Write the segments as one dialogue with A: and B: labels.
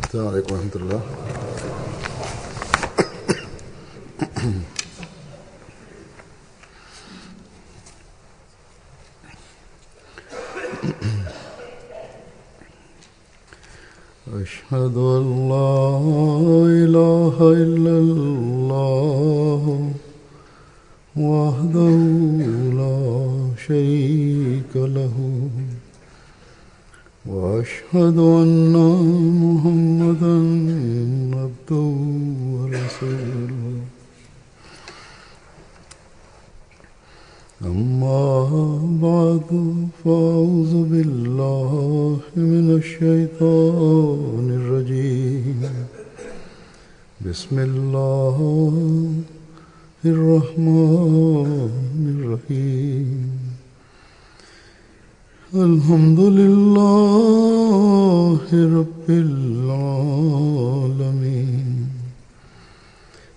A: السلام عليكم ورحمة الله. أشهد أن لا إله إلا الله وحده لا شريك له وأشهد أن محمدا عبده ورسوله أما بعد فأعوذ بالله من الشيطان الرجيم بسم الله الرحمن الرحيم الحمد لله رب العالمين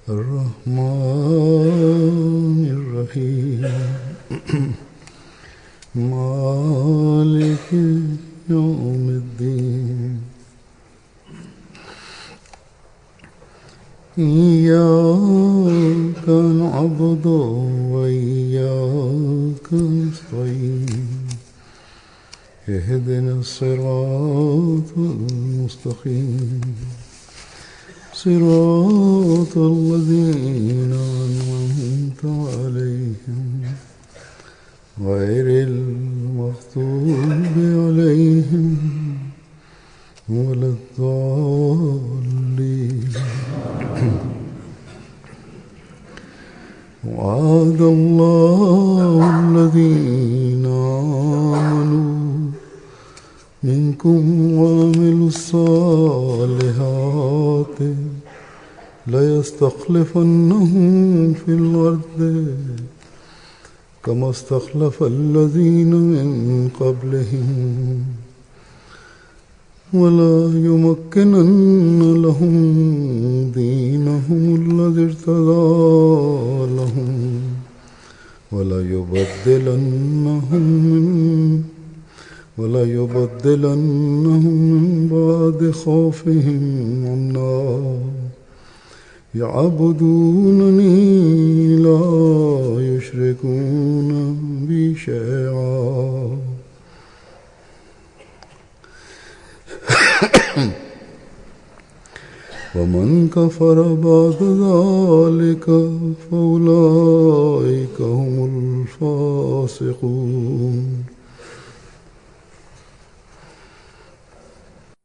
A: الرحمن الرحيم مالك يوم الدين إياك نعبد وإياك نستعين اهدنا الصراط المستقيم صراط الذين أنعمت عليهم غير المغضوب عليهم ولا الضالين. وعد الله الذين آمنوا منكم وعملوا الصالحات ليستخلفنهم في الأرض كما استخلف الذين من قبلهم ولا يمكنن لهم دينهم الذي ارتضى لهم ولا يبدلنهم من بعد خوفهم أمنا يعبدونني لا يشركون بي شيئا ومن كفر بعد ذلك فأولئك هم الفاسقون.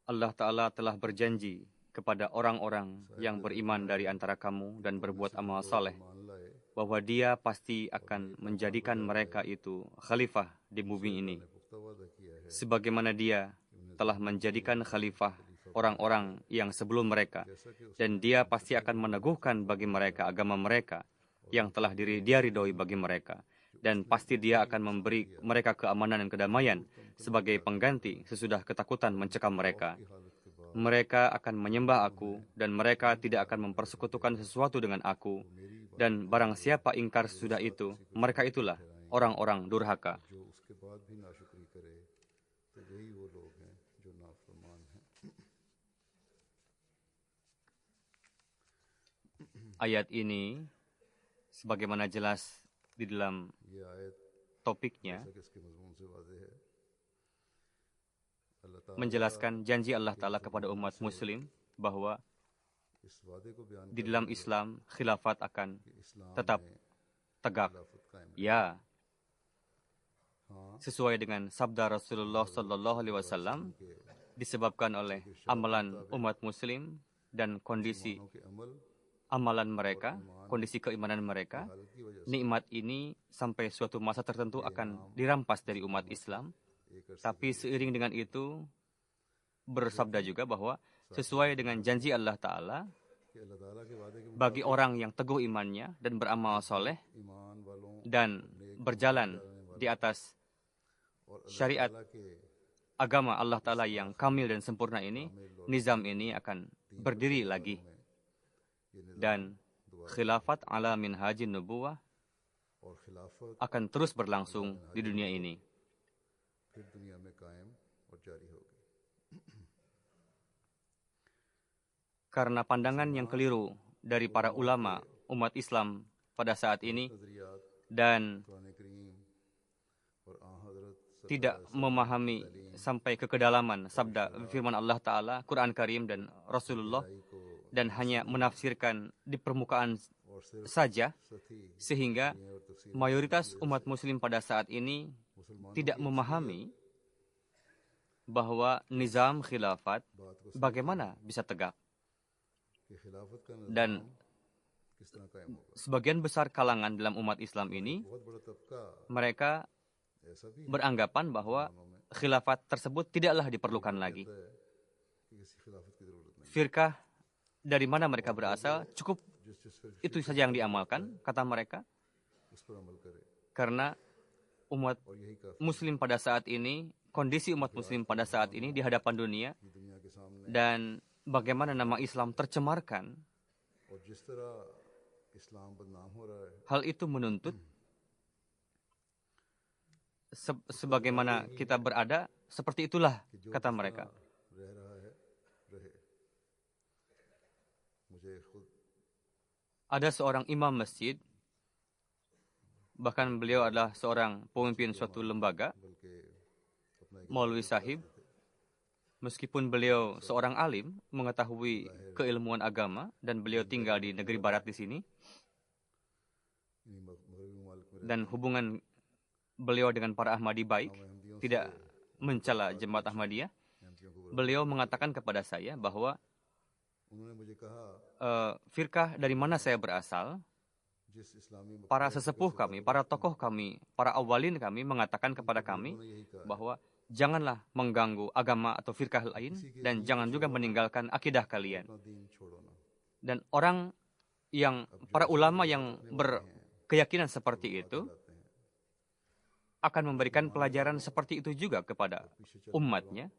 B: Allah Ta'ala telah berjanji kepada orang-orang yang beriman dari antara kamu dan berbuat amal saleh, bahwa Dia pasti akan menjadikan mereka itu khalifah di bumi ini, sebagaimana Dia telah menjadikan khalifah orang-orang yang sebelum mereka, dan Dia pasti akan meneguhkan bagi mereka agama mereka yang telah Dia ridhoi bagi mereka, dan pasti Dia akan memberi mereka keamanan dan kedamaian sebagai pengganti sesudah ketakutan mencekam mereka. Mereka akan menyembah Aku, dan mereka tidak akan mempersekutukan sesuatu dengan Aku, dan barang siapa ingkar sesudah itu, mereka itulah orang-orang durhaka. Ayat ini, sebagaimana jelas di dalam topiknya, menjelaskan janji Allah Ta'ala kepada umat muslim bahwa di dalam Islam khilafat akan tetap tegak. Ya, sesuai dengan sabda Rasulullah Sallallahu Alaihi Wasallam, disebabkan oleh amalan umat muslim dan kondisi amalan mereka, kondisi keimanan mereka, nikmat ini sampai suatu masa tertentu akan dirampas dari umat Islam. Tapi seiring dengan itu, bersabda juga bahwa sesuai dengan janji Allah Ta'ala, bagi orang yang teguh imannya dan beramal soleh dan berjalan di atas syariat agama Allah Ta'ala yang kamil dan sempurna ini, nizam ini akan berdiri lagi. Dan khilafat ala minhajin nubuwah akan terus berlangsung di dunia ini. karena pandangan yang keliru dari para ulama umat Islam pada saat ini dan tidak memahami sampai ke kedalaman sabda firman Allah Ta'ala, Quran Karim dan Rasulullah, dan hanya menafsirkan di permukaan saja, sehingga mayoritas umat muslim pada saat ini tidak memahami bahwa nizam khilafat bagaimana bisa tegak. Dan sebagian besar kalangan dalam umat Islam ini, mereka beranggapan bahwa khilafat tersebut tidaklah diperlukan lagi. Firqah dari mana mereka berasal, cukup itu saja yang diamalkan, kata mereka. Karena umat muslim pada saat ini, kondisi umat muslim pada saat ini di hadapan dunia, dan bagaimana nama Islam tercemarkan, hal itu menuntut sebagaimana kita berada, seperti itulah, kata mereka. Ada seorang imam masjid, bahkan beliau adalah seorang pemimpin suatu lembaga, Maulwi Sahib. Meskipun beliau seorang alim, mengetahui keilmuan agama, dan beliau tinggal di negeri barat di sini, dan hubungan beliau dengan para Ahmadi baik, tidak mencela jemaat Ahmadiyah. Beliau mengatakan kepada saya bahwa firqah dari mana saya berasal, para sesepuh kami, para tokoh kami, para awalin kami mengatakan kepada kami bahwa janganlah mengganggu agama atau firqah lain, dan jangan juga meninggalkan akidah kalian. Dan orang yang, para ulama yang berkeyakinan seperti itu, akan memberikan pelajaran seperti itu juga kepada umatnya,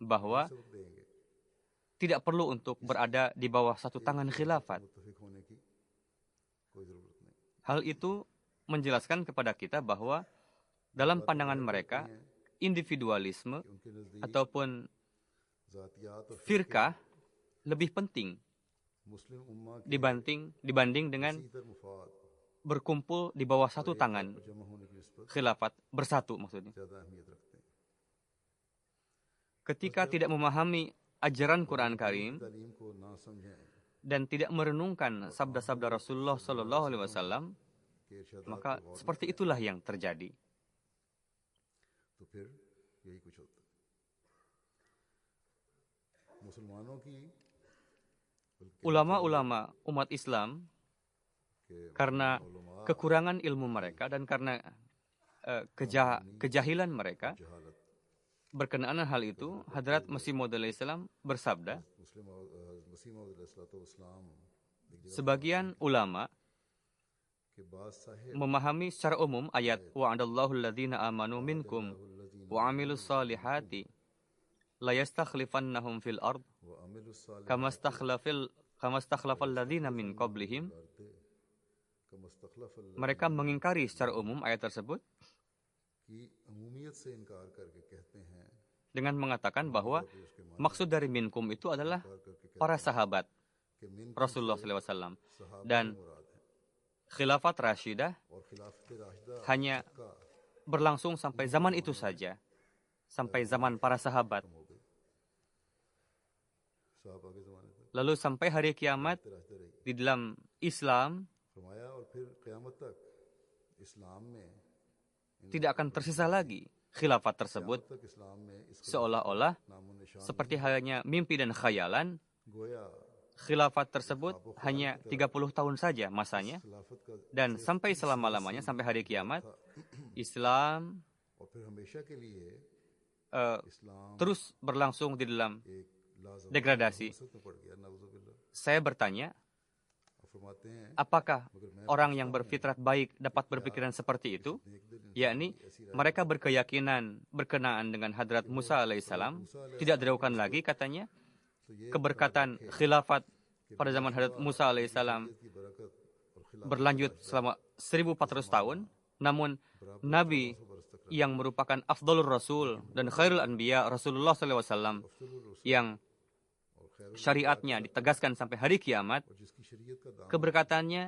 B: bahwa tidak perlu untuk berada di bawah satu tangan khilafat. Hal itu menjelaskan kepada kita bahwa dalam pandangan mereka, individualisme ataupun firqah lebih penting dibanding dengan berkumpul di bawah satu tangan khilafat, bersatu maksudnya. Ketika tidak memahami ajaran Quran Karim dan tidak merenungkan sabda-sabda Rasulullah Sallallahu Alaihi Wasallam, maka seperti itulah yang terjadi. Ulama-ulama umat Islam, karena kekurangan ilmu mereka dan karena kejahilan mereka berkenaan hal itu, Hadrat Masih Maud alaihi salam bersabda, sebagian ulama memahami secara umum ayat wa'adallahu alladhina amanu minkum wa amilus salihati la yastakhlifannahum fil ard kama stakhlafal ladhina min qablihim. Mereka mengingkari secara umum ayat tersebut dengan mengatakan bahwa maksud dari minkum itu adalah para sahabat Rasulullah SAW. Dan khilafat Rashidah hanya berlangsung sampai zaman itu saja, sampai zaman para sahabat. Lalu sampai hari kiamat, di dalam Islam tidak akan tersisa lagi khilafat tersebut, seolah-olah seperti halnya mimpi dan khayalan. Khilafat tersebut hanya 30 tahun saja masanya, dan sampai selama-lamanya, sampai hari kiamat, Islam terus berlangsung di dalam degradasi. Saya bertanya, apakah orang yang berfitrat baik dapat berpikiran seperti itu? Yakni, mereka berkeyakinan berkenaan dengan Hadrat Musa alaihissalam, tidak diragukan lagi katanya, keberkatan khilafat pada zaman Hadrat Musa alaihissalam berlanjut selama 1400 tahun, namun Nabi yang merupakan Afdalur Rasul dan Khairul Anbiya Rasulullah SAW yang syariatnya ditegaskan sampai hari kiamat,
A: और जिसकी शरीयत का दामन
B: keberkatannya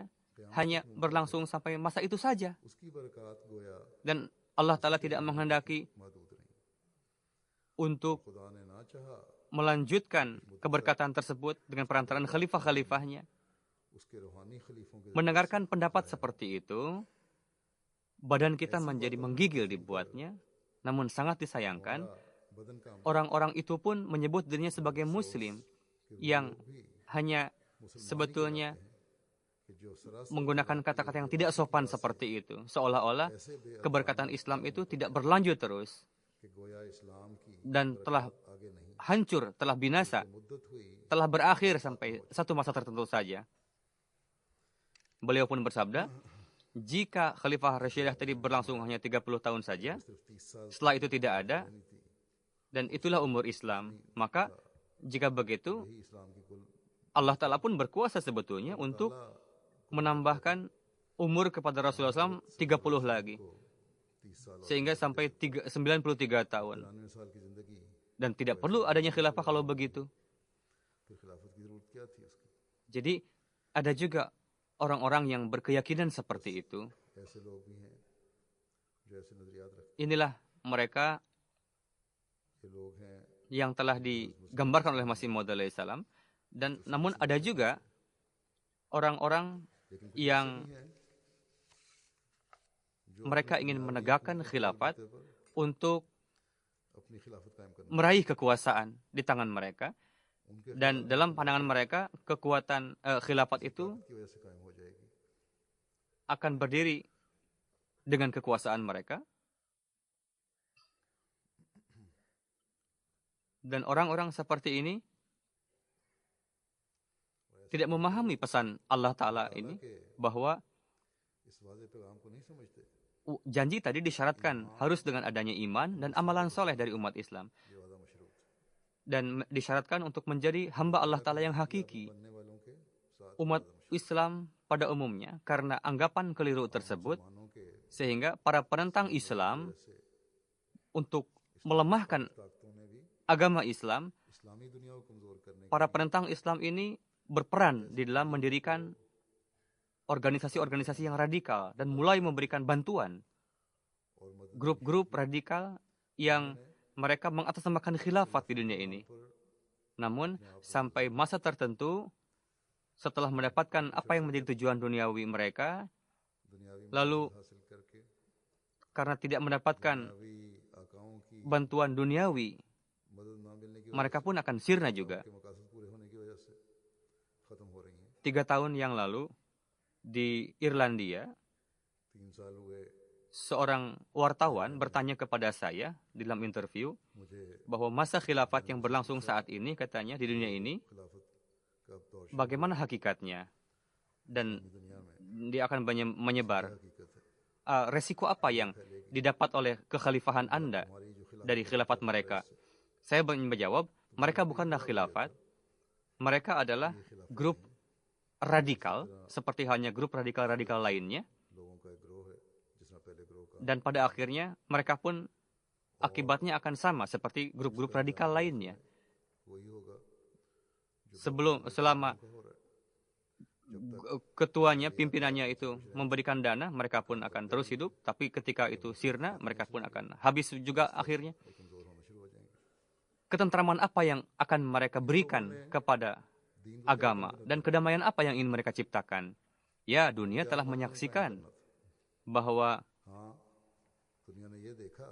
B: hanya berlangsung sampai masa itu saja.
A: उसकी बरकत गोया
B: Dan Allah Ta'ala tidak menghendaki
A: महदूद नहीं।
B: untuk
A: खुदा ने ना चाहा
B: melanjutkan keberkatan tersebut dengan perantaraan khalifah-khalifahnya.
A: उसके रूहानी खलीफों के
B: Mendengarkan pendapat seperti itu, badan kita menjadi menggigil dibuatnya. Namun sangat disayangkan,
A: बदन का
B: orang-orang itu pun menyebut dirinya sebagai muslim yang hanya sebetulnya
A: कि जो सरासर
B: menggunakan kata-kata yang tidak sopan seperti itu. Seolah-olah keberkatan Islam itu tidak berlanjut terus
A: कि गोया इस्लाम की
B: dan telah
A: आगे नहीं
B: hancur, telah binasa,
A: मुद्दत हुई
B: telah berakhir sampai satu masa tertentu saja. Beliau pun bersabda, jika Khalifah Rashidah tadi berlangsung hanya 30 tahun saja,
A: सिर्फ 30 साल
B: setelah itu tidak ada,
A: नहीं थी।
B: dan itulah umur Islam, maka jika begitu,
A: यही इस्लाम की कुल
B: Allah Ta'ala pun berkuasa sebetulnya untuk menambahkan umur kepada Rasulullah SAW 30 lagi.
A: 30 साल
B: Sehingga sampai 93 tahun.
A: 99 साल की जिंदगी
B: Dan tidak perlu adanya khilafah kalau begitu.
A: फिर खिलाफत की जरूरत क्या थी उसकी।
B: Jadi ada juga orang-orang yang berkeyakinan seperti itu.
A: ऐसे लोग भी हैं जो ऐसे नजरियात रखते
B: Inilah mereka
A: हैं। ये लोग हैं
B: yang telah digambarkan oleh Masih Maud alaihissalam. Dan namun ada juga orang-orang yang mereka ingin menegakkan khilafat untuk
A: अपनी खिलाफत कायम करने
B: meraih kekuasaan di tangan mereka.
A: उनके
B: Dan dalam pandangan mereka, kekuatan khilafat itu
A: की वजह से कायम हो जाएगी।
B: akan berdiri dengan kekuasaan mereka. Dan orang-orang seperti ini tidak memahami pesan Allah Ta'ala ini bahwa
A: इस वाज़े पैगाम को नहीं समझते।
B: janji tadi disyaratkan harus dengan adanya iman dan amalan soleh dari umat Islam.
A: ये वादा मशरूत
B: Dan disyaratkan untuk menjadi hamba Allah Ta'ala yang hakiki.
A: बनने वालों के साथ
B: Umat Islam pada umumnya, karena anggapan keliru tersebut,
A: मानों के
B: sehingga para penentang Islam
A: से
B: untuk melemahkan
A: ताकतों ने भी
B: agama Islam,
A: इस्लामी दुनिया को कमजोर करने
B: para penentang Islam ini berperan di dalam mendirikan organisasi-organisasi yang radikal dan mulai memberikan bantuan
A: और मदद
B: grup-grup radikal yang mereka mengatasnamakan khilafat di dunia ini. Namun sampai masa tertentu setelah mendapatkan apa yang menjadi tujuan duniawi mereka,
A: दुनियावी
B: lalu
A: हासिल करके
B: karena tidak mendapatkan
A: दुनियावी आकाओं की
B: bantuan duniawi,
A: मदद ना मिलने की
B: mereka pun akan sirna juga.
A: के मकासद पूरे होने की वजह से खत्म हो रही हैं।
B: 3 tahun yang lalu di Irlandia,
A: 3 साल हुए
B: seorang wartawan bertanya kepada saya di dalam interview
A: मुझे
B: bahwa masa khilafat yang berlangsung saat ini, katanya di dunia ini,
A: खिलाफत का अब दौर
B: bagaimana hakikatnya? Dan
A: दुनिया में
B: dia akan menyebar
A: हकीकत है।
B: resiko apa yang didapat oleh kekhalifahan Anda
A: हमारी जो खिलाफत
B: dari khilafat mereka. Saya menjawab, mereka bukanlah khilafat, mereka adalah grup radikal seperti halnya grup radikal-radikal lainnya,
A: लोगों का एक गिरोह है जिसने पहले गिरोह का
B: dan pada akhirnya mereka pun akibatnya akan sama seperti grup-grup radikal lainnya.
A: वही होगा
B: Selama
A: जो हो रहा है।
B: ketuanya, pimpinannya itu memberikan dana, mereka pun akan terus hidup, tapi ketika itu sirna, mereka pun akan habis juga akhirnya.
A: कमजोर होना शुरू हो जाएंगे।
B: Ketentraman apa yang akan mereka berikan kepada agama dan kedamaian apa yang ingin mereka ciptakan? Ya, dunia telah menyaksikan bahwa
A: हाँ दुनिया ने ये देखा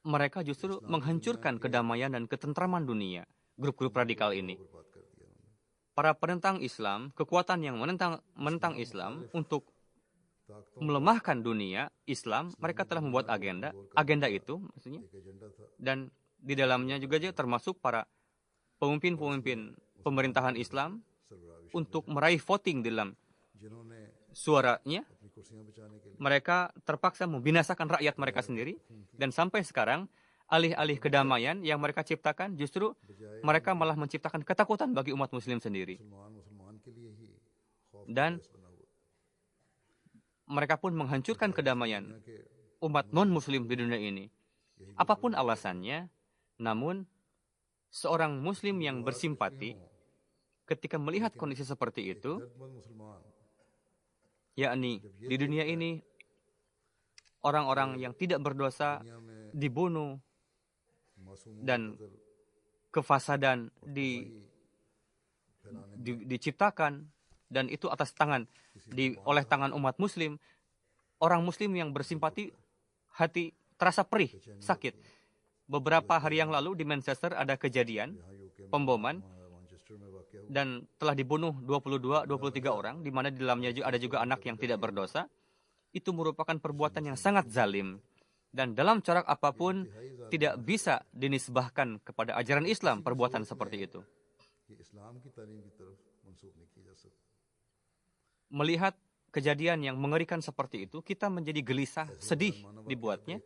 B: mereka justru menghancurkan kedamaian dan ketentraman dunia, grup-grup radikal ini.
A: बर्बाद कर दिया उन्होंने।
B: Para penentang Islam, kekuatan yang menentang Islam untuk
A: ताकतों
B: melemahkan dunia Islam, mereka telah membuat agenda itu maksudnya,
A: एक एजेंडा था
B: dan di dalamnya juga termasuk para pemimpin-pemimpin pemerintahan Islam
A: सरबराह
B: untuk meraih voting dalam
A: जिन्होंने
B: suaranya.
A: अपनी कुर्सियां बचाने के लिए
B: Mereka terpaksa membinasakan rakyat mereka sendiri, dan sampai sekarang alih-alih kedamaian yang mereka ciptakan, justru mereka malah menciptakan ketakutan bagi umat muslim sendiri.
A: मुसलमान के लिए ही खौफ
B: Dan
A: बना हुआ
B: mereka pun menghancurkan kedamaian
A: कि
B: umat non-muslim di dunia ini. Apapun alasannya, namun Seorang muslim yang bersimpati ketika melihat kondisi seperti itu,
A: दर्दमंद मुसलमान
B: yakni di dunia ini orang-orang yang tidak berdosa
A: दुनिया में
B: dibunuh
A: मासूमों
B: dan
A: का कत्ल
B: kefasadan
A: फैलाने
B: diciptakan, dan itu atas tangan oleh tangan umat muslim. Orang muslim yang bersimpati, hati terasa perih, sakit. Beberapa hari yang lalu di Manchester ada kejadian
A: यहाँ यूके में
B: pemboman
A: Manchester में वाक़या हुआ
B: dan telah dibunuh 22-23 orang, di mana di dalamnya ada juga anak yang tidak berdosa. Itu merupakan perbuatan yang sangat zalim. Dan dalam corak apapun tidak bisa dinisbahkan kepada ajaran Islam perbuatan seperti itu.
A: कि इस्लाम की तालीम की तरफ मंसूब नहीं की जा सकती।
B: Melihat kejadian yang mengerikan seperti itu, kita menjadi gelisah, sedih dibuatnya.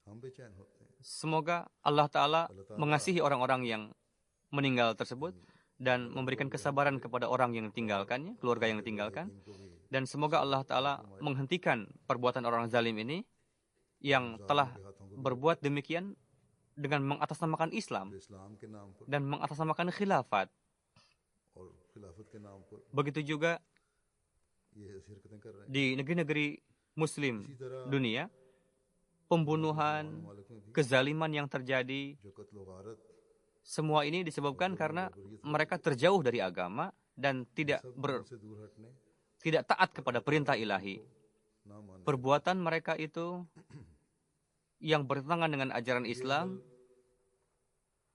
A: हम बेचैन होते हैं।
B: Semoga Allah Ta'ala mengasihi orang-orang yang meninggal tersebut dan memberikan kesabaran kepada orang yang ditinggalkannya, keluarga yang ditinggalkan. Dan semoga Allah Ta'ala menghentikan perbuatan orang zalim ini yang telah berbuat demikian dengan mengatasnamakan Islam
A: इस्लाम के नाम पर
B: dan mengatasnamakan khilafat.
A: और खिलाफत के नाम पर
B: Begitu juga
A: ये हरकतें कर रहे हैं।
B: di negeri-negeri Muslim
A: इसी तरह
B: dunia, pembunuhan,
A: मालिक में भी
B: kezaliman yang terjadi,
A: जो कत्ल गारत
B: semua ini disebabkan karena mereka terjauh dari agama dan tidak
A: से दूर हटने
B: tidak taat kepada perintah ilahi.
A: ना मानने
B: Perbuatan mereka itu yang bertentangan dengan ajaran Islam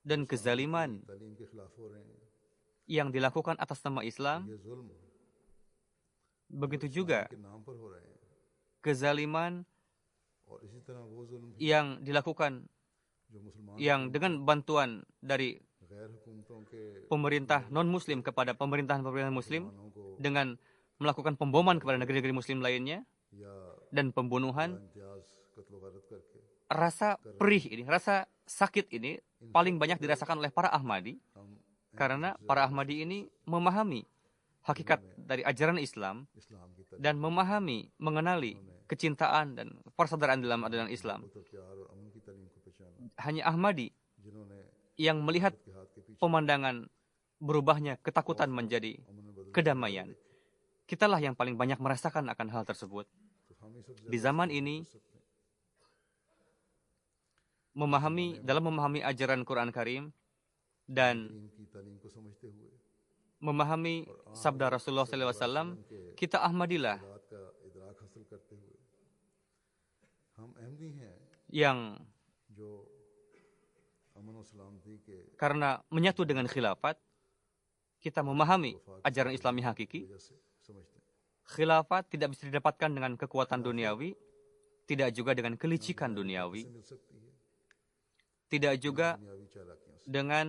B: dan kezaliman
A: तालीम के खिलाफ हो रहे हैं।
B: yang dilakukan atas nama Islam.
A: ये जुल्म
B: Begitu juga
A: के नाम पर हो रहे हैं
B: kezaliman
A: और इसी तरह वो जुल्म भी
B: yang dilakukan
A: जो मुसलमान
B: yang dengan bantuan dari
A: गैर हुकूमतों के
B: pemerintah non-muslim kepada pemerintahan-pemerintahan muslim
A: मुसलमानों को
B: dengan melakukan pemboman kepada negeri-negeri muslim lainnya
A: या
B: dan pembunuhan.
A: इम्तियाज कत्ल गारत करके
B: Rasa perih ini, rasa sakit ini paling banyak dirasakan oleh para Ahmadi,
A: हम
B: karena para Ahmadi ini memahami hakikat dari ajaran Islam
A: इस्लाम की तरफ
B: dan memahami, mengenali kecintaan dan persaudaraan dalam ajaran Islam.
A: तो प्यार और अमन की तालीम को पहचाना
B: Hanya Ahmadi
A: जिन्होंने
B: yang melihat
A: के हाथ के पीछे
B: pemandangan berubahnya ketakutan menjadi
A: अमन में बदल
B: kedamaian. Kitalah yang paling banyak merasakan akan hal tersebut.
A: तो हम ही सबसे
B: Di zaman ini,
A: सकते हैं।
B: dalam memahami ajaran Quran Karim dan
A: इनकी तालीम को समझते हुए
B: memahami sabda Rasulullah SAW, kita Ahmadilah
A: बात का इदराक हासिल करते हुए हम अहमदी हैं
B: yang
A: जो अमन और सलामती के
B: karena menyatu dengan khilafat, kita memahami ajaran Islami hakiki.
A: वजह से समझते हैं।
B: Khilafat tidak bisa didapatkan dengan kekuatan duniawi, tidak juga dengan kelicikan duniawi,
A: मिल सकती है
B: tidak juga
A: दुनियावी चालाकियों से।
B: dengan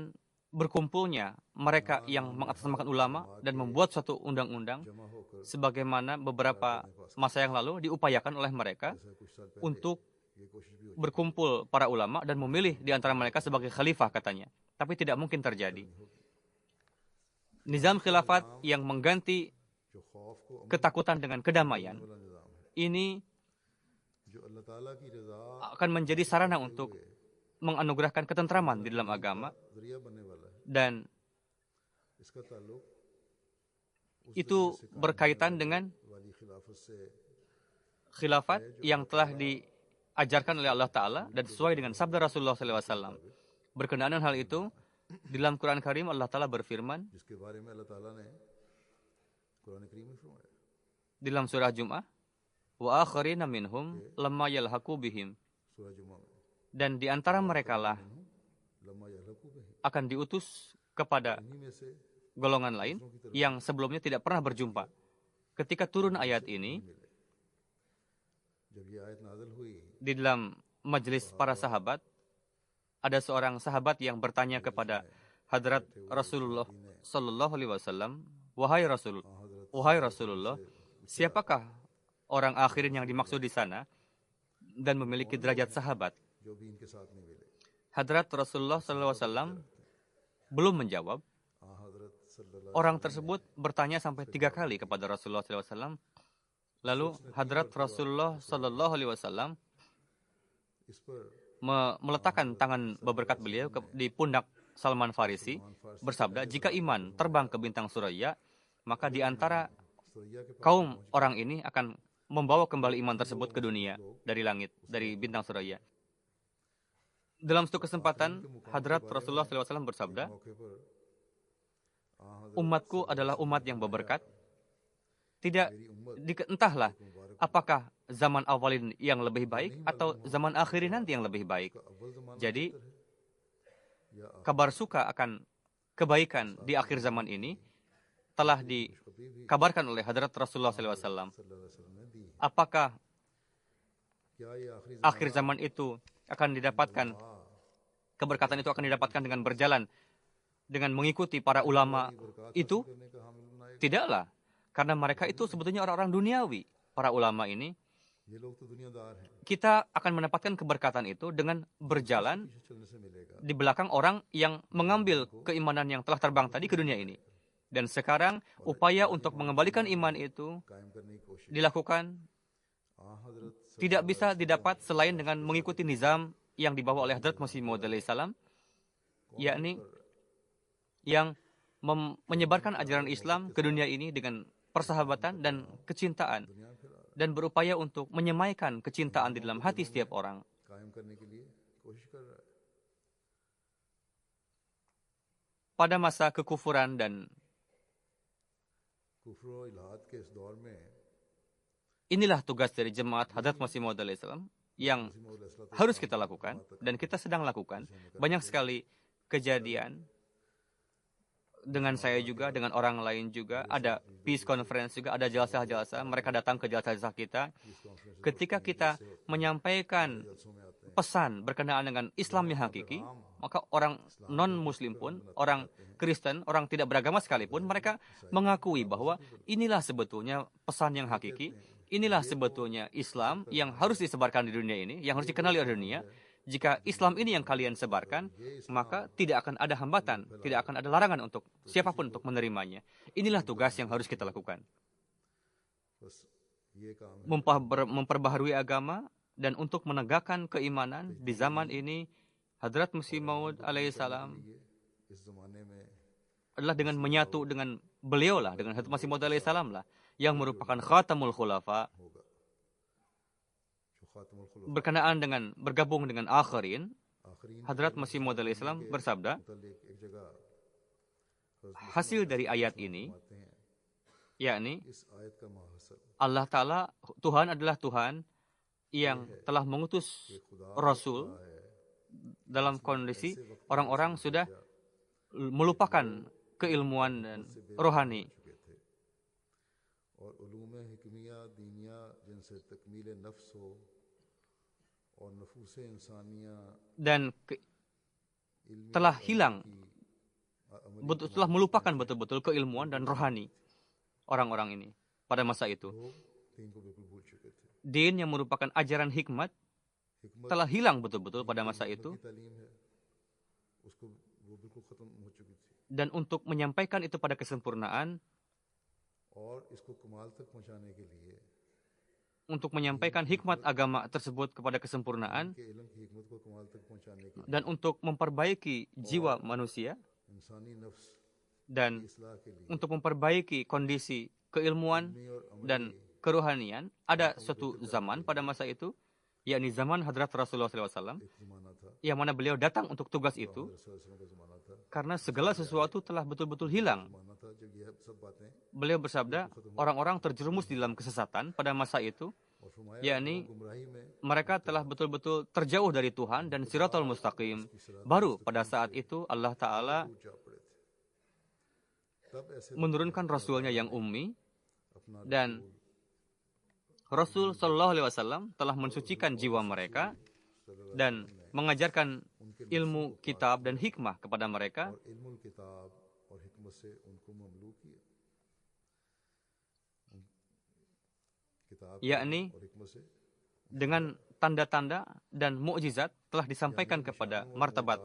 B: berkumpulnya mereka yang mengatasnamakan ulama dan membuat suatu undang-undang
A: जमा होकर
B: sebagaimana beberapa masa yang lalu diupayakan oleh mereka
A: जैसे कुछ साल पहले
B: untuk
A: ये कोशिश भी हो
B: berkumpul para ulama dan memilih di antara mereka sebagai khalifah katanya. Tapi tidak mungkin terjadi. Nizam khilafat yang mengganti
A: जो खौफ को अमन
B: ketakutan dengan kedamaian
A: वाला निज़ाम है
B: ini
A: जो अल्लाह ताला की रज़ा
B: akan menjadi sarana untuk menganugerahkan ketentraman di dalam agama,
A: जरिया बनने वाला है।
B: dan
A: इसका ताल्लुक
B: itu berkaitan dengan
A: वाली खिलाफत से
B: khilafat yang telah diajarkan oleh Allah Ta'ala dan sesuai dengan sabda Rasulullah SAW. Berkenaan dengan hal itu, di dalam Quran Karim Allah Ta'ala berfirman
A: जिसके बारे में अल्लाह ताला ने कुरान करीम में फरमाया
B: di dalam surah Jum'ah, wa akharina minhum lamma yalhaqu bihim,
A: सूरह जुमा में
B: dan di antara mereka lah
A: लम्मा यहलकू बिही
B: akan diutus kepada
A: इन्हीं में से
B: golongan lain yang sebelumnya tidak pernah berjumpa. Ketika turun ayat ini
A: मिले। जब ये आयत नाज़िल हुई
B: di dalam majelis para sahabat, ada seorang sahabat yang bertanya kepada Hadrat Rasulullah Sallallahu Alaihi Wasallam, wahai Rasulullah, siapakah orang akhirin yang dimaksud di sana dan memiliki derajat sahabat?
A: जो भी इनके साथ नहीं मिले
B: Hadrat Rasulullah Sallallahu Alaihi Wasallam belum menjawab.
A: हजरत सल्लल्लाहु
B: Orang tersebut bertanya sampai 3 kali kepada Rasulullah Sallallahu Alaihi Wasallam. Lalu Hadrat Rasulullah Sallallahu Alaihi Wasallam
A: इस पर
B: meletakkan tangan berberkat beliau di pundak Salman Farisi, bersabda, jika iman terbang ke bintang Suraya, maka di antara kaum orang ini akan membawa kembali iman tersebut ke dunia dari langit, dari bintang Suraya. Dalam suatu kesempatan, Hadrat Rasulullah SAW bersabda, umatku adalah umat yang berberkat. Entahlah apakah zaman awalin yang lebih baik atau zaman akhirin nanti yang lebih baik. Jadi, kabar suka akan kebaikan di akhir zaman ini telah dikabarkan oleh Hadrat Rasulullah SAW. Apakah akhir zaman itu akan didapatkan, keberkatan itu akan didapatkan dengan berjalan, dengan mengikuti para ulama itu? Tidaklah. Karena mereka itu sebetulnya orang-orang duniawi. Para ulama ini, kita akan mendapatkan keberkatan itu dengan berjalan di belakang orang yang mengambil keimanan yang telah terbang tadi ke dunia ini. Dan sekarang upaya untuk mengembalikan iman itu dilakukan tidak bisa didapat selain dengan mengikuti nizam yang dibawa oleh Hadrat Masih Maud alaihissalam, yakni yang menyebarkan ajaran Islam ke dunia ini dengan persahabatan dan kecintaan, dan berupaya untuk menyemaikan kecintaan di dalam hati setiap orang. Pada masa kekufuran dan inilah tugas dari jemaat Hadrat Masih Maud alaihissalam yang harus kita lakukan dan kita sedang lakukan. Banyak sekali kejadian dengan saya juga, dengan orang lain juga, ada peace conference juga, ada jalsah-jalsah, mereka datang ke jalsah-jalsah kita. Ketika kita menyampaikan pesan berkenaan dengan Islam yang hakiki, maka orang non-Muslim pun, orang Kristen, orang tidak beragama sekalipun, mereka mengakui bahwa inilah sebetulnya pesan yang hakiki, inilah sebetulnya Islam yang harus disebarkan di dunia ini, yang harus dikenali oleh dunia. Jika Islam ini yang kalian sebarkan, maka tidak akan ada hambatan, tidak akan ada larangan untuk siapapun untuk menerimanya. Inilah tugas yang harus kita lakukan. Memperbaharui agama dan untuk menegakkan keimanan di zaman ini, Hadrat Masih Maud alaihissalam adalah dengan menyatu dengan beliau lah, dengan Hadrat Masih Maud alaihissalam lah, yang merupakan khatamul khulafa. Berkenaan dengan bergabung dengan akhirin, Hadrat Masih Maud alaihissalam bersabda, hasil dari ayat ini, yakni Allah Ta'ala, Tuhan adalah Tuhan yang telah mengutus Rasul dalam kondisi orang-orang sudah melupakan keilmuan dan rohani. Dan telah hilang, telah melupakan betul-betul keilmuan dan rohani orang-orang ini pada masa itu. Din yang merupakan ajaran hikmat telah hilang betul-betul pada masa itu. Dan untuk menyampaikan itu pada kesempurnaan, untuk menyampaikan hikmat agama tersebut kepada kesempurnaan, dan untuk memperbaiki jiwa manusia, dan untuk memperbaiki kondisi keilmuan dan kerohanian, ada suatu zaman pada masa itu, yakni zaman Hadrat Rasulullah SAW, yang mana beliau datang untuk tugas itu, karena segala sesuatu telah betul-betul hilang. Beliau bersabda, orang-orang terjerumus di dalam kesesatan pada masa itu, yakni mereka telah betul-betul terjauh dari Tuhan dan Siratal Mustaqim. Baru pada saat itu Allah Ta'ala menurunkan Rasulnya yang ummi, dan Rasul Sallallahu Alaihi Wasallam telah mensucikan jiwa mereka dan mengajarkan ilmu kitab dan hikmah kepada mereka, yakni dengan tanda-tanda dan mukjizat telah disampaikan kepada martabat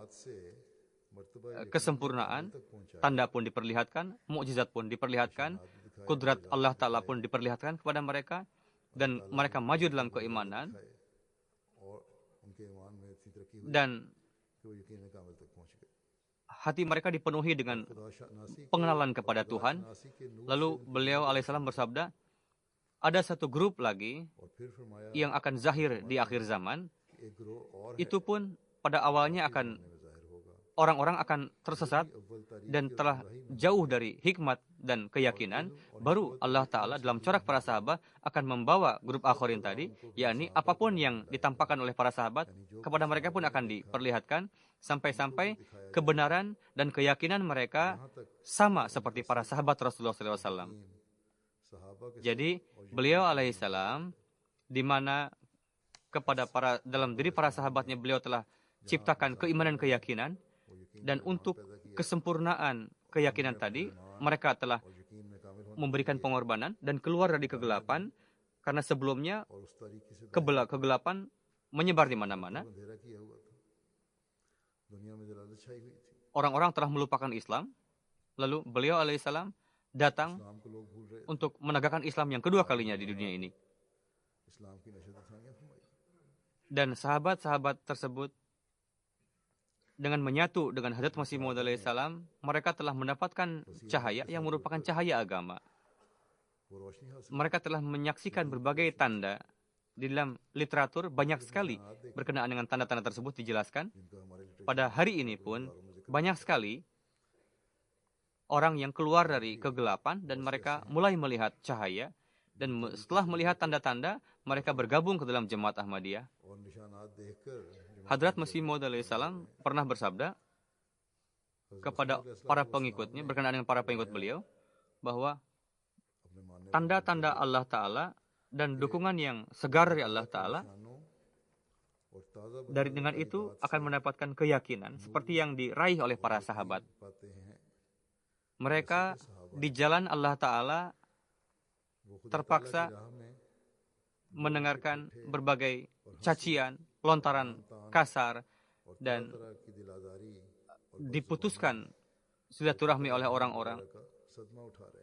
B: kesempurnaan. Tanda pun diperlihatkan, mukjizat pun diperlihatkan, kudrat Allah Ta'ala pun diperlihatkan kepada mereka, dan mereka maju dalam keimanan. dan hati mereka dipenuhi dengan pengenalan kepada Tuhan. Lalu beliau alaihissalam bersabda, ada satu grup lagi yang akan zahir di akhir zaman. Itu pun pada awalnya orang-orang akan tersesat dan telah jauh dari hikmat dan keyakinan. Baru Allah Ta'ala dalam corak para sahabat akan membawa grup akhirin tadi, yakni apapun yang ditampakkan oleh para sahabat, kepada mereka pun akan diperlihatkan, sampai-sampai kebenaran dan keyakinan mereka sama seperti para sahabat Rasulullah SAW. Jadi beliau alaihissalam, di mana dalam diri para sahabatnya beliau telah ciptakan keimanan keyakinan, dan untuk kesempurnaan keyakinan tadi mereka telah memberikan pengorbanan dan keluar dari kegelapan, karena sebelumnya kegelapan menyebar di mana-mana. Orang-orang telah melupakan Islam. Lalu beliau alaihissalam datang untuk menegakkan Islam yang kedua kalinya di dunia ini. Dan sahabat-sahabat tersebut dengan menyatu dengan Hadrat Masih Maud alaihissalam, mereka telah mendapatkan cahaya yang merupakan cahaya agama. Mereka telah menyaksikan berbagai tanda. Di dalam literatur banyak sekali berkenaan dengan tanda-tanda tersebut dijelaskan. Pada hari ini pun banyak sekali orang yang keluar dari kegelapan dan mereka mulai melihat cahaya. Dan setelah melihat tanda-tanda, mereka bergabung ke dalam jemaat Ahmadiyah. Hadrat Masih Maud alaihissalam pernah bersabda kepada para pengikutnya, berkenaan dengan para pengikut beliau, bahwa tanda-tanda Allah Ta'ala dan dukungan yang segar dari Allah Ta'ala, dengan itu akan mendapatkan keyakinan seperti yang diraih oleh para sahabat. Mereka di jalan Allah Ta'ala terpaksa mendengarkan berbagai cacian, lontaran kasar, dan diputuskan silaturahmi oleh orang-orang.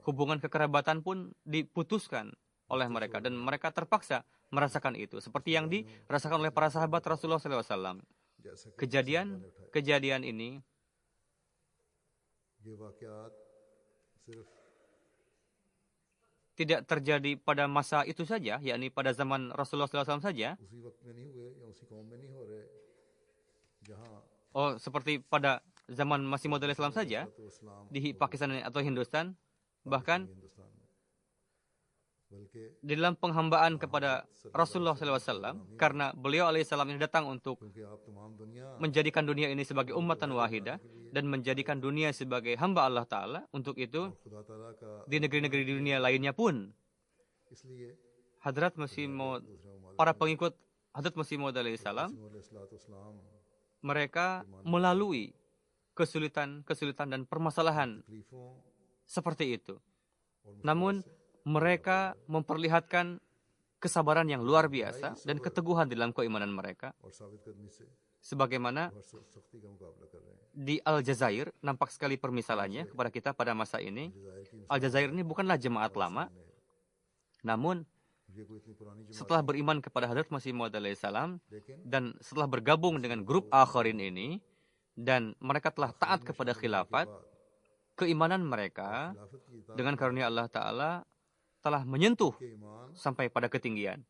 B: Hubungan kekerabatan pun diputuskan oleh mereka, dan mereka terpaksa merasakan itu, seperti yang dirasakan oleh para sahabat Rasulullah SAW. Kejadian ini tidak terjadi pada masa itu saja, yakni pada zaman Rasulullah SAW saja. Seperti pada zaman Masih Maud alaihissalam saja, di Pakistan atau Hindustan. Bahkan di dalam penghambaan kepada Rasulullah SAW, karena beliau alaihissalam ini datang untuk menjadikan dunia ini sebagai ummatan wahidah dan menjadikan dunia sebagai hamba Allah Ta'ala. Untuk itu, di negeri-negeri di dunia lainnya pun, para pengikut Hadrat Masih Maud alaihissalam, mereka melalui kesulitan dan permasalahan seperti itu. Namun, mereka memperlihatkan kesabaran yang luar biasa dan keteguhan dalam keimanan mereka. Sebagaimana di Aljazair, nampak sekali permisalannya kepada kita pada masa ini. Aljazair ini bukanlah jemaat lama, namun setelah beriman kepada Hadrat Masih Maud alaihissalam dan setelah bergabung dengan grup akhirin ini, dan mereka telah taat kepada khilafat, keimanan mereka dengan karunia Allah Ta'ala telah menyentuh sampai pada ketinggian.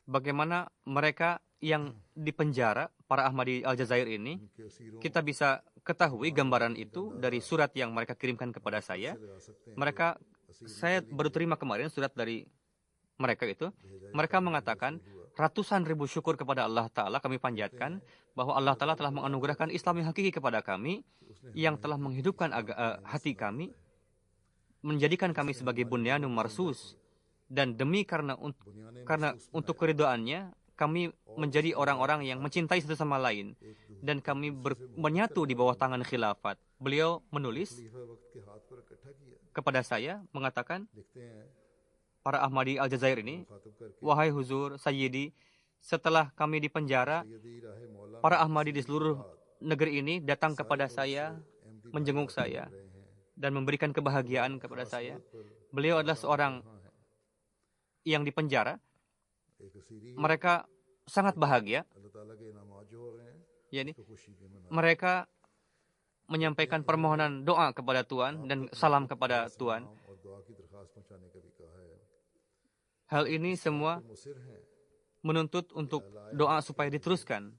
B: Bagaimana mereka yang dipenjara, para Ahmadi Aljazair ini, kita bisa ketahui gambaran itu dari surat yang mereka kirimkan kepada saya. Saya baru terima kemarin surat dari mereka itu. Mereka mengatakan, ratusan ribu syukur kepada Allah Ta'ala kami panjatkan, bahwa Allah Ta'ala telah menganugerahkan Islam yang hakiki kepada kami, yang telah menghidupkan hati kami, menjadikan kami sebagai bunyanun marsus, dan karena untuk keridhaannya, kami menjadi orang-orang yang mencintai satu sama lain, dan kami menyatu di bawah tangan khilafat. Beliau menulis kepada saya, mengatakan, para Ahmadi Aljazair ini, wahai Huzur, Sayyidi, setelah kami dipenjara, para Ahmadi di seluruh negeri ini datang kepada saya, menjenguk saya, dan memberikan kebahagiaan kepada saya. Beliau adalah seorang yang dipenjara,
A: एक सीरी है
B: mereka sangat bahagia,
A: अल्लाह ताला के इनामात जो हो रहे हैं
B: yakni
A: तो खुशी भी मना
B: mereka menyampaikan permohonan doa kepada Tuhan dan salam kepada Tuhan.
A: सलाम और दुआ की दरखास्त पहुंचाने का भी कहा है
B: Hal ini semua
A: मुसिर हैं
B: menuntut untuk doa supaya diteruskan.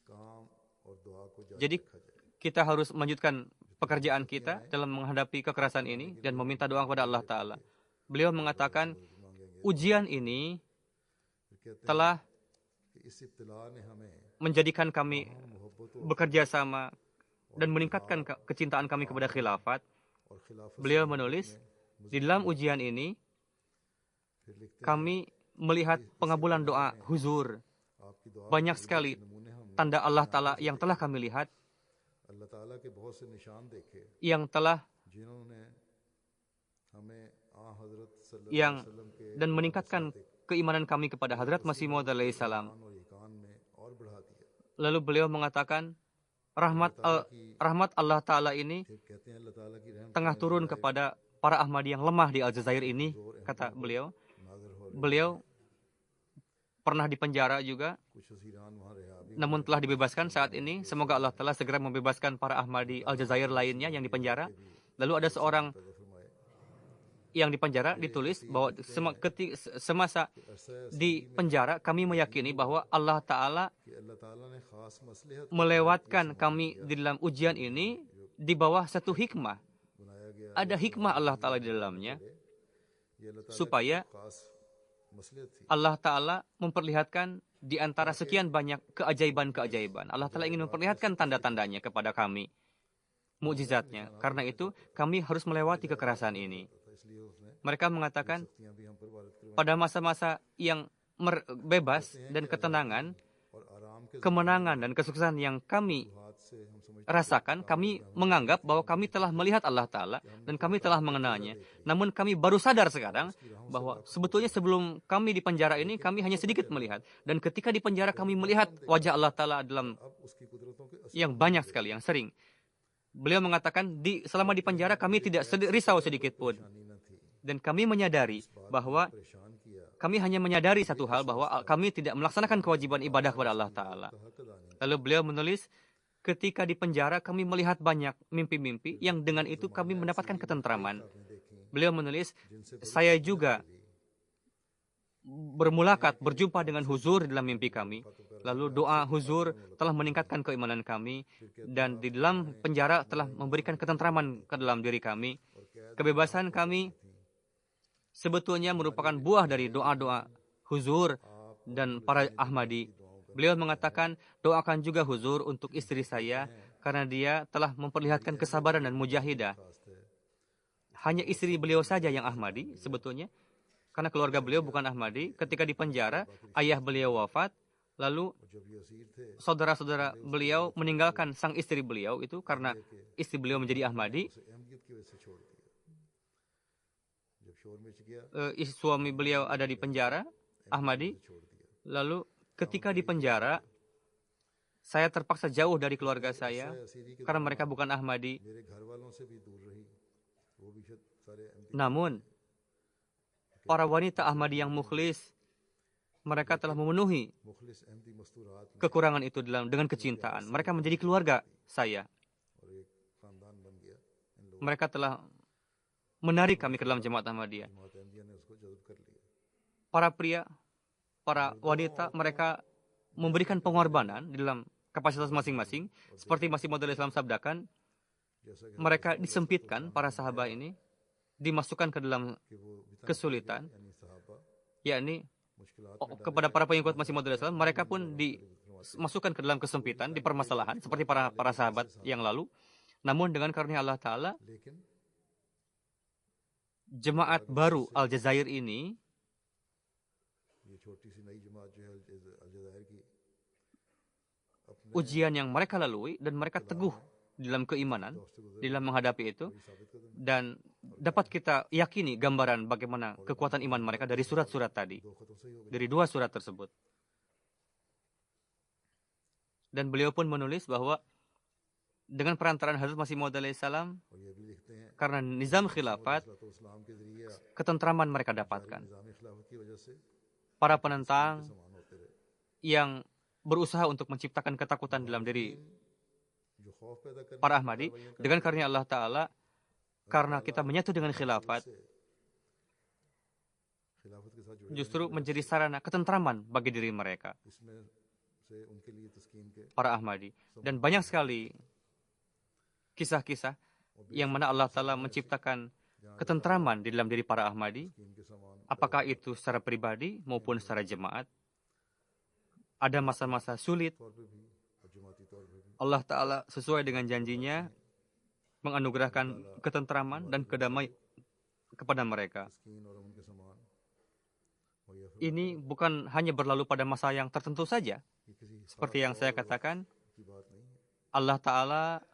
A: काम और दुआ को जारी
B: Jadi
A: रखा जाए
B: kita harus melanjutkan pekerjaan kita dalam menghadapi kekerasan ini dan meminta doa kepada Allah Ta'ala. Beliau mengatakan, ujian ini
A: फिर कहते हैं
B: telah
A: कि इस इब्तिला ने हमें
B: menjadikan kami
A: मोहब्बत
B: bekerja sama dan meningkatkan kecintaan kami kepada khilafat.
A: और खिलाफत
B: Beliau menulis, di dalam ujian ini
A: फिर लिखते
B: kami melihat pengabulan doa huzur.
A: आपकी दुआ
B: Banyak sekali
A: नमूने हमने
B: tanda Allah Ta'ala yang telah kami lihat,
A: अल्लाह ताला के बहुत से निशान देखे
B: yang telah
A: जिन्होंने हमें हजरत सल्लल्लाहु
B: yang
A: अलैहि वसल्लम के
B: dan meningkatkan keimanan kami kepada Hadrat Masih Maud alaihi salam.
A: ईमान और ईकान में और बढ़ा दिया
B: Lalu beliau mengatakan, rahmat Allah Ta'ala ini
A: फिर कहते हैं अल्लाह ताला की रहमत
B: tengah turun kepada para Ahmadi yang lemah di Aljazair ini, kata beliau.
A: Nazir हो रहे
B: Beliau pernah dipenjara juga,
A: कुछ हसीरान वहाँ रहा भी
B: namun telah dibebaskan saat ini. Semoga Allah Ta'ala segera membebaskan para Ahmadi Aljazair lainnya yang dipenjara. Lalu ada seorang
A: पैदा फरमाए
B: yang dipenjara ditulis bahwa semasa di penjara kami meyakini bahwa Allah Ta'ala
A: कि अल्लाह ताला ने खास मसलहत
B: melewatkan kami di dalam ujian ini di bawah satu hikmah.
A: बनाया गया
B: Ada hikmah Allah Ta'ala di dalamnya
A: ये अल्लाह ताला
B: supaya
A: की खास मसलहत थी
B: Allah Ta'ala memperlihatkan di antara sekian banyak keajaiban-keajaiban. Allah Ta'ala ingin memperlihatkan tanda-tandanya kepada kami, mukjizatnya. Karena itu kami harus melewati kekerasan ini.
A: इसलिए उसने
B: Mereka mengatakan
A: शक्तियां भी हम पर वारिद करवाई
B: pada masa-masa yang bebas dan ketenangan,
A: और आराम के
B: kemenangan dan kesuksesan yang kami
A: हाथ से हम समझते
B: rasakan, kami menganggap bahwa kami telah melihat Allah Ta'ala dan kami telah mengenalnya. Namun kami baru sadar sekarang bahwa sebetulnya sebelum kami di penjara ini, kami hanya sedikit melihat. Dan ketika di penjara kami melihat wajah Allah Ta'ala dalam
A: अब उसकी कुदरतों के
B: yang banyak sekali, yang sering. Beliau mengatakan, selama di penjara kami tidak risau sedikit pun.
A: निशानी न थी
B: Dan kami menyadari bahwa
A: परेशान किया
B: kami hanya menyadari satu hal, bahwa kami tidak melaksanakan kewajiban ibadah kepada Allah Ta'ala.
A: हक अदा नहीं
B: Lalu beliau menulis, ketika di penjara kami melihat banyak mimpi-mimpi yang dengan itu kami mendapatkan ketentraman.
A: आपने देखी
B: Beliau menulis, saya juga bermulakat berjumpa dengan huzur di dalam mimpi kami. Lalu doa huzur telah meningkatkan keimanan kami dan di dalam penjara telah memberikan ketentraman ke dalam diri kami. Kebebasan kami sebetulnya merupakan buah dari doa-doa huzur dan para Ahmadi. Beliau mengatakan, doakan juga huzur untuk istri saya karena dia telah memperlihatkan kesabaran dan mujahidah. Hanya istri beliau saja yang Ahmadi sebetulnya. Karena keluarga beliau bukan Ahmadi. Ketika di penjara, ayah beliau wafat. Lalu
A: जब ये असीर थे
B: saudara-saudara beliau meninggalkan sang istri beliau itu karena istri beliau menjadi Ahmadi.
A: उसे अहमियत की वजह से छोड़ दिया जब शोर मच गया
B: Suami beliau ada di penjara, Ahmadi.
A: छोड़ दिया
B: Lalu ketika di penjara, saya terpaksa jauh dari keluarga saya
A: असीरी के
B: karena mereka bukan Ahmadi.
A: मेरे घर वालों से भी दूर रही वो भी शायद सारे Ahmadi
B: Namun, para wanita Ahmadi yang mukhlis, mereka telah memenuhi
A: मुखलिस अहमदी मस्तूरात में
B: kekurangan itu dengan kecintaan. Mereka menjadi keluarga saya.
A: और एक खानदान बन गया इन लोगों
B: Mereka telah menarik kami ke dalam jemaat Ahmadiyah.
A: जमात अहमदिया ने उसको जज़ब कर लिया
B: Para pria, para wanita, mereka memberikan pengorbanan di dalam kapasitas masing-masing. Seperti Masih Maud alaihi salam sabdakan,
A: जैसा कि
B: mereka disempitkan, para sahabat ini, dimasukkan ke dalam
A: कि वो बिता
B: kesulitan,
A: यानी सहाबा
B: yakni
A: मुश्किलात
B: kepada para pengikut Masih Maud alaihi salam, mereka pun dimasukkan ke dalam kesempitan, di permasalahan, seperti para sahabat yang lalu. Namun dengan karunia Allah Ta'ala,
A: लेकिन
B: jemaat baru Aljazair ini,
A: ये छोटी सी नई जमात जो है अलजायर की अपने
B: ujian yang mereka lalui dan mereka teguh di dalam keimanan, di dalam menghadapi itu,
A: साबित कदम
B: dan dapat kita yakini gambaran bagaimana kekuatan iman mereka dari surat-surat tadi,
A: दो खतों से ही हो गया
B: dari dua surat tersebut. Dan beliau pun menulis bahwa dengan perantaraan Hazrat Masih Maud alaihi salam,
A: और ये भी लिखते हैं
B: karena nizam khilafat,
A: इस्लाम के जरिए
B: ketentraman mereka dapatkan.
A: निज़ाम खिलाफत की वजह से
B: Para para penentang yang berusaha untuk menciptakan ketakutan dalam diri para Ahmadi, dengan karunia Allah Ta'ala, karena kita menyatu dengan khilafat, justru menjadi sarana ketentraman bagi diri mereka, para Ahmadi. Dan banyak sekali kisah-kisah yang mana Allah Ta'ala menciptakan ketentraman di dalam diri para Ahmadi, apakah itu secara pribadi maupun secara jemaat. Ada masa-masa sulit, Allah Ta'ala sesuai dengan janjinya menganugerahkan ketentraman dan kedamaian kepada mereka. Ini bukan hanya berlalu pada masa yang tertentu saja. Seperti yang saya katakan, Allah Ta'ala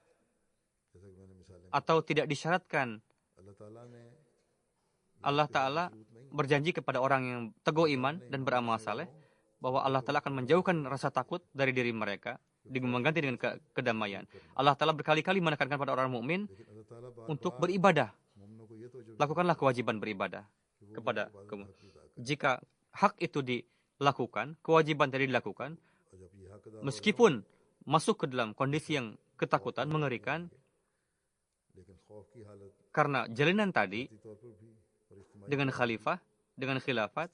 B: atau tidak disyaratkan, Allah Ta'ala berjanji kepada orang yang teguh iman dan beramal saleh bahwa Allah Ta'ala akan menjauhkan rasa takut dari diri mereka, mengganti dengan kedamaian. Allah Ta'ala berkali-kali menekankan pada orang mukmin untuk beribadah. Lakukanlah kewajiban beribadah kepada kamu. Jika hak itu dilakukan, kewajiban tadi dilakukan, meskipun masuk ke dalam kondisi yang ketakutan, mengerikan, karena jalinan tadi dengan khalifah, dengan khilafat,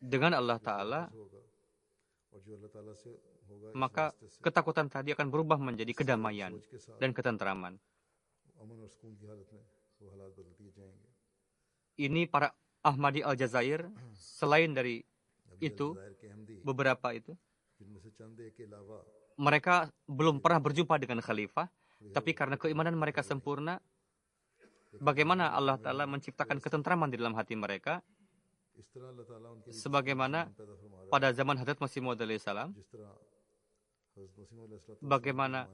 B: dengan Allah Ta'ala, maka ketakutan tadi akan berubah menjadi kedamaian dan ketentraman. Ini para Ahmadi Aljazair. Selain dari itu, beberapa itu, mereka belum pernah berjumpa dengan khalifah, tapi karena keimanan mereka sempurna, bagaimana Allah Ta'ala menciptakan ketentraman di dalam hati mereka, sebagaimana pada zaman Hadrat Masih Maud alaihi salam, bagaimana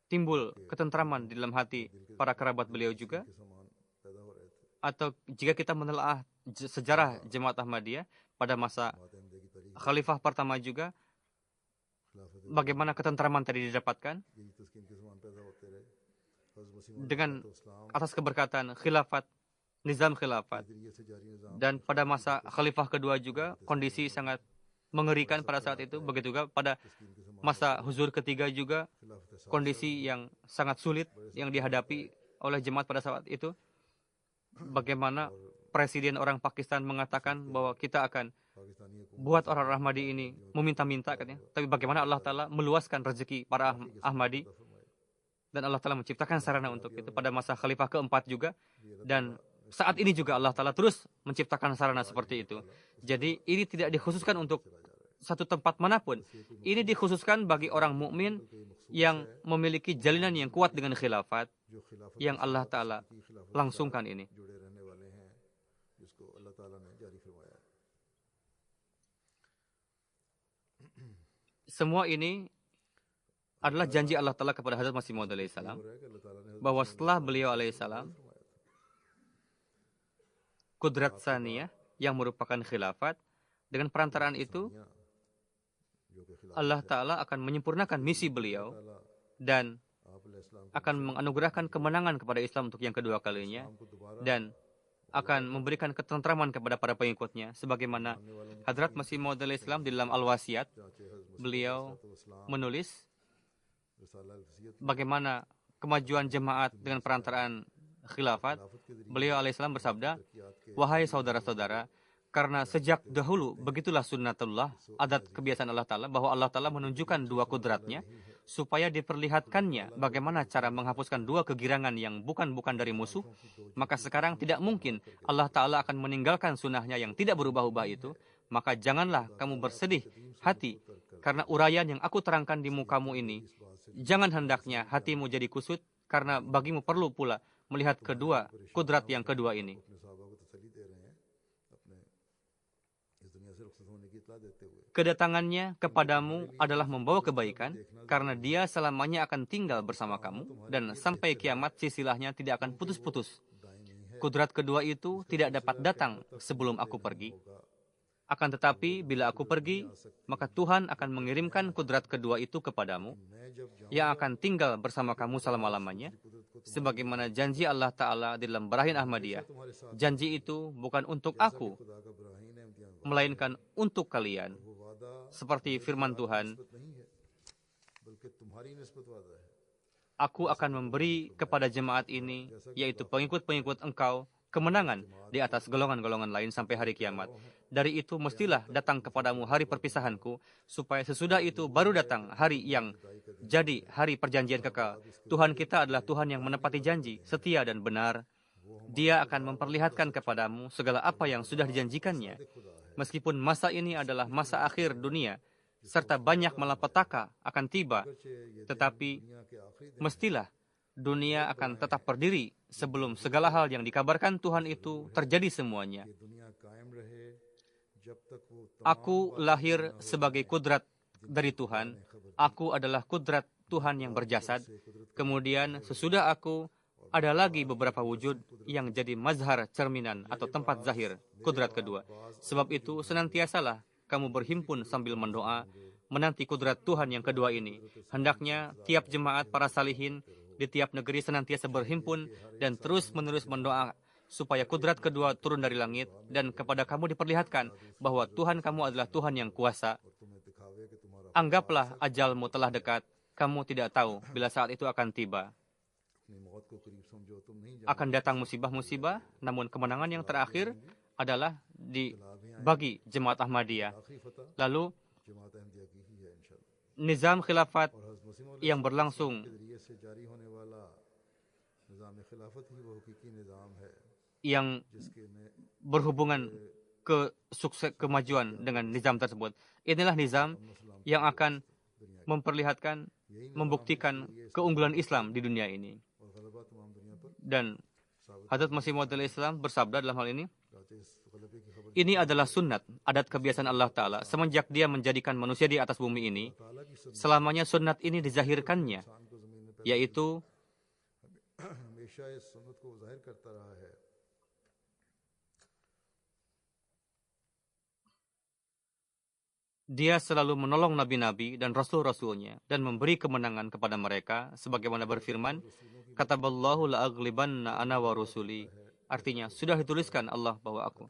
B: timbul ketentraman di dalam hati para kerabat beliau juga. Atau jika kita menelaah sejarah Jemaat Ahmadiyah pada masa khalifah pertama juga, bagaimana ketentraman tadi didapatkan dengan atas keberkatan khilafat, nizam khilafat. Dan pada masa khalifah kedua juga kondisi sangat mengerikan pada saat itu. Begitu juga pada masa huzur ketiga juga kondisi yang sangat sulit yang dihadapi oleh jemaat pada saat itu. Bagaimana presiden orang Pakistan mengatakan bahwa kita akan buat orang Ahmadi ini meminta-minta katanya. Tapi bagaimana Allah Ta'ala meluaskan rezeki para Ahmadi, dan Allah Ta'ala menciptakan sarana untuk itu pada masa khalifah keempat juga. Dan saat ini juga Allah Ta'ala terus menciptakan sarana seperti itu. Jadi ini tidak dikhususkan untuk satu tempat manapun. Ini dikhususkan bagi orang mukmin yang memiliki jalinan yang kuat dengan khilafat yang Allah Ta'ala langsungkan ini. Semua ini adalah janji Allah Ta'ala kepada Hazrat Masih Maud alaihi salam, bahwa setelah beliau alaihi salam, Qudrat Saniyah yang merupakan khilafat, dengan perantaraan itu Allah Ta'ala akan menyempurnakan misi beliau dan akan menganugerahkan kemenangan kepada Islam untuk yang kedua kalinya, dan akan memberikan ketentraman kepada para pengikutnya. Sebagaimana Hadrat Masih Maud alaihi salam di dalam Al-Wasiyat, beliau menulis bagaimana kemajuan jemaat dengan perantaraan khilafat. Beliau alaihissalam bersabda, wahai saudara-saudara, karena sejak dahulu begitulah sunnatullah, adat kebiasaan Allah Ta'ala, bahwa Allah Ta'ala menunjukkan dua kudratnya supaya diperlihatkannya bagaimana cara menghapuskan dua kegirangan yang bukan-bukan dari musuh. Maka sekarang tidak mungkin Allah Ta'ala akan meninggalkan sunnahnya yang tidak berubah-ubah itu. Maka janganlah kamu bersedih hati karena uraian yang aku terangkan di mukamu ini. Jangan hendaknya hatimu jadi kusut, karena bagimu perlu pula melihat kedua kudrat yang kedua ini. Kedatangannya kepadamu adalah membawa kebaikan, karena dia selamanya akan tinggal bersama kamu, dan sampai kiamat silsilahnya tidak akan putus-putus. Kudrat kedua itu tidak dapat datang sebelum aku pergi. Akan tetapi bila aku pergi, maka Tuhan akan mengirimkan kudrat kedua itu kepadamu, yang akan tinggal bersama kamu selama-lamanya, sebagaimana janji Allah Ta'ala di dalam Barahin Ahmadiyah. Janji itu bukan untuk aku, melainkan untuk kalian. Seperti firman Tuhan, aku akan memberi kepada jemaat ini, yaitu pengikut-pengikut engkau, kemenangan di atas golongan-golongan lain sampai hari kiamat. Dari itu mestilah datang kepadamu hari perpisahanku, supaya sesudah itu baru datang hari yang jadi hari perjanjian kekal. Tuhan kita adalah Tuhan yang menepati janji, setia dan benar. Dia akan memperlihatkan kepadamu segala apa yang sudah dijanjikannya. Meskipun masa ini adalah masa akhir dunia, serta banyak malapetaka akan tiba, tetapi mestilah dunia akan tetap berdiri sebelum segala hal yang dikabarkan Tuhan itu terjadi semuanya. Aku lahir sebagai kudrat dari Tuhan. Aku adalah kudrat Tuhan yang berjasad. Kemudian sesudah aku, ada lagi beberapa wujud yang jadi mazhar cerminan atau tempat zahir kudrat kedua. Sebab itu senantiasalah kamu berhimpun sambil mendoa, menanti kudrat Tuhan yang kedua ini. Hendaknya tiap jemaat para salihin di tiap negeri senantiasa berhimpun dan terus-menerus mendoa supaya kudrat kedua turun dari langit dan kepada kamu diperlihatkan bahwa Tuhan kamu adalah Tuhan yang kuasa. Anggaplah ajalmu telah dekat, kamu tidak tahu bila saat itu akan tiba. Akan datang musibah-musibah, namun kemenangan yang terakhir adalah bagi jemaat Ahmadiyah. Lalu nizam khilafat yang berlangsung yang berhubungan kemajuan dengan nizam tersebut. Inilah nizam yang akan memperlihatkan, membuktikan keunggulan Islam di dunia ini. Dan Hadrat Masih Maud Islam bersabda dalam hal ini, ini adalah sunnat, adat kebiasaan Allah Ta'ala. Semenjak dia menjadikan manusia di atas bumi ini, selamanya sunnat ini dizahirkannya, yaitu dia selalu menolong nabi-nabi dan rasul-rasulnya dan memberi kemenangan kepada mereka sebagaimana berfirman, kataballahu la'aglibanna ana wa rusuli. Artinya, sudah dituliskan Allah bahwa aku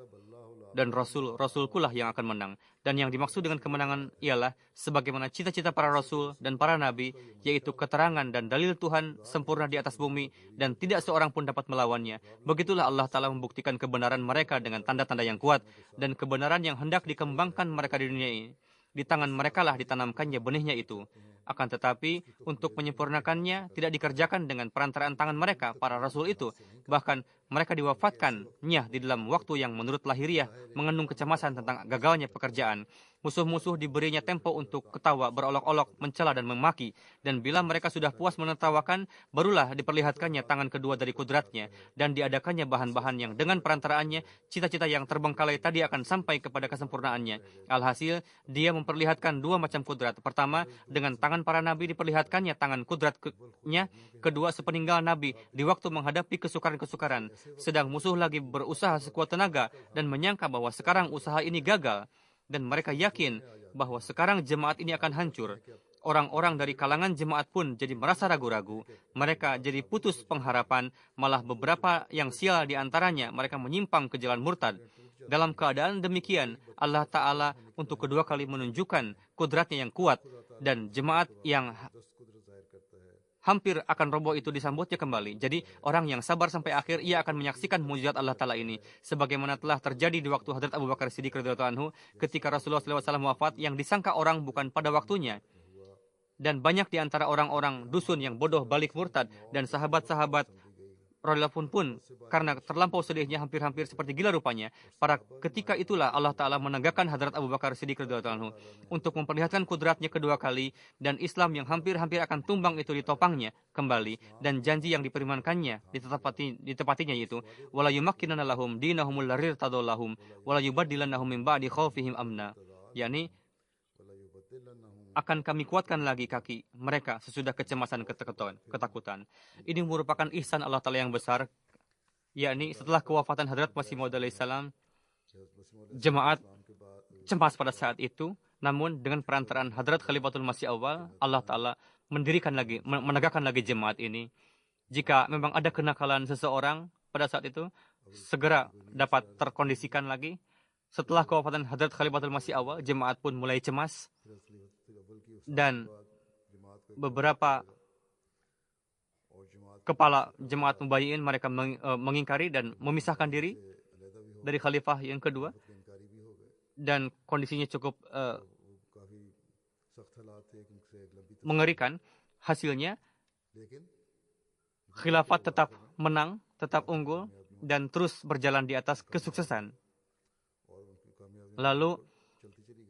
B: dan rasulkulah yang akan menang. Dan yang dimaksud dengan kemenangan ialah sebagaimana cita-cita para rasul dan para nabi, yaitu keterangan dan dalil Tuhan sempurna di atas bumi dan tidak seorang pun dapat melawannya. Begitulah Allah Ta'ala membuktikan kebenaran mereka dengan tanda-tanda yang kuat dan kebenaran yang hendak dikembangkan mereka di dunia ini. Di tangan mereka lah ditanamkannya benihnya itu. Akan tetapi, untuk menyempurnakannya tidak dikerjakan dengan perantaraan tangan mereka, para rasul itu. Bahkan, mereka diwafatkannya di dalam waktu yang menurut lahiriah mengandung kecemasan tentang gagalnya pekerjaan. Musuh-musuh diberinya tempo untuk ketawa, berolok-olok, mencela dan memaki. Dan bila mereka sudah puas menertawakan, barulah diperlihatkannya tangan kedua dari kudratnya. Dan diadakannya bahan-bahan yang dengan perantaraannya, cita-cita yang terbengkalai tadi akan sampai kepada kesempurnaannya. Alhasil, dia memperlihatkan dua macam kudrat. Pertama, dengan tangan para nabi diperlihatkannya tangan kudratnya. Kedua, sepeninggal nabi di waktu menghadapi kesukaran-kesukaran. Sedang musuh lagi berusaha sekuat tenaga dan menyangka bahwa sekarang usaha ini gagal. Dan mereka yakin bahwa sekarang jemaat ini akan hancur. Orang-orang dari kalangan jemaat pun jadi merasa ragu-ragu. Mereka jadi putus pengharapan, malah beberapa yang sial di antaranya mereka menyimpang ke jalan murtad. Dalam keadaan demikian, Allah Ta'ala untuk kedua kali menunjukkan kudratnya yang kuat dan jemaat yang hampir akan roboh itu disambutnya kembali. Jadi orang yang sabar sampai akhir, ia akan menyaksikan mujizat Allah Ta'ala ini. Sebagaimana telah terjadi di waktu Hadrat Abu Bakar Siddiq radhiyallahu anhu ketika Rasulullah SAW wafat yang disangka orang bukan pada waktunya. Dan banyak di antara orang-orang dusun yang bodoh balik murtad dan sahabat-sahabat radhiyallahu pun karena terlampau sedihnya hampir-hampir seperti gila rupanya. Pada ketika itulah Allah Ta'ala menegakkan Hadrat Abu Bakar Siddiq radhiyallahu anhu untuk memperlihatkan kudratnya kedua kali dan Islam yang hampir-hampir akan tumbang itu ditopangnya kembali dan janji yang difirmankannya ditepatinya yaitu wala yumakkinana lahum dinahumul ladzi irtadallahum wala yubaddilannahum min ba'di khaufihim amna, yakni akan kami kuatkan lagi kaki mereka sesudah kecemasan ketakutan. Ini merupakan ihsan Allah Ta'ala yang besar, yakni setelah kewafatan Hadrat Masih Maud salam, jemaat cemas pada saat itu, namun dengan perantaraan Hadrat Khalifatul Masih Awal, Allah Ta'ala menegakkan lagi jemaat ini. jika memang ada kenakalan seseorang pada saat itu, segera dapat terkondisikan lagi. Setelah kewafatan Hadrat Khalifatul Masih awal, jemaat pun mulai cemas dan beberapa kepala jemaat mubayyin mereka mengingkari dan memisahkan diri dari khalifah yang kedua, dan kondisinya cukup mengerikan. Hasilnya khilafat tetap menang, tetap unggul, dan terus berjalan di atas kesuksesan. Lalu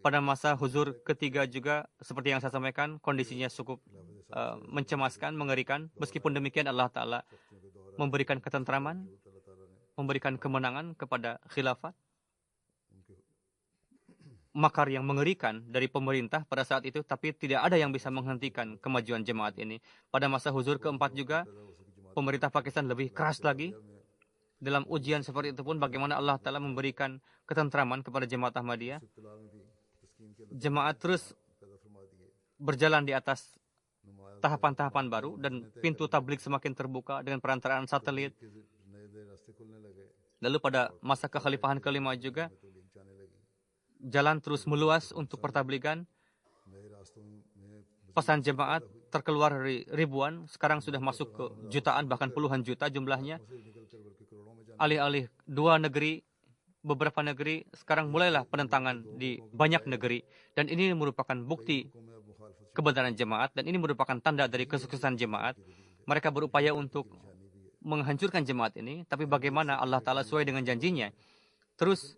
B: pada masa huzur ketiga juga, seperti yang saya sampaikan, kondisinya cukup mencemaskan, mengerikan. Meskipun demikian, Allah Ta'ala memberikan ketentraman, memberikan kemenangan kepada khilafat. Makar yang mengerikan dari pemerintah pada saat itu, tapi tidak ada yang bisa menghentikan kemajuan jemaat ini. Pada masa huzur keempat juga, pemerintah Pakistan lebih keras lagi. Dalam ujian seperti itu pun, bagaimana Allah Ta'ala memberikan ketentraman kepada jemaat Ahmadiyah. Jemaat terus berjalan di atas tahapan-tahapan baru, dan pintu tabligh semakin terbuka dengan perantaraan satelit. Lalu pada masa kekhalifahan kelima juga, jalan terus meluas untuk pertabligan. Pesan jemaat terkeluar dari ribuan, sekarang sudah masuk ke jutaan, bahkan puluhan juta jumlahnya. Alih-alih dua negeri, beberapa negeri, sekarang mulailah penentangan di banyak negeri. Dan ini merupakan bukti kebenaran jemaat, dan ini merupakan tanda dari kesuksesan jemaat. Mereka berupaya untuk menghancurkan jemaat ini, tapi bagaimana Allah Ta'ala sesuai dengan janjinya, terus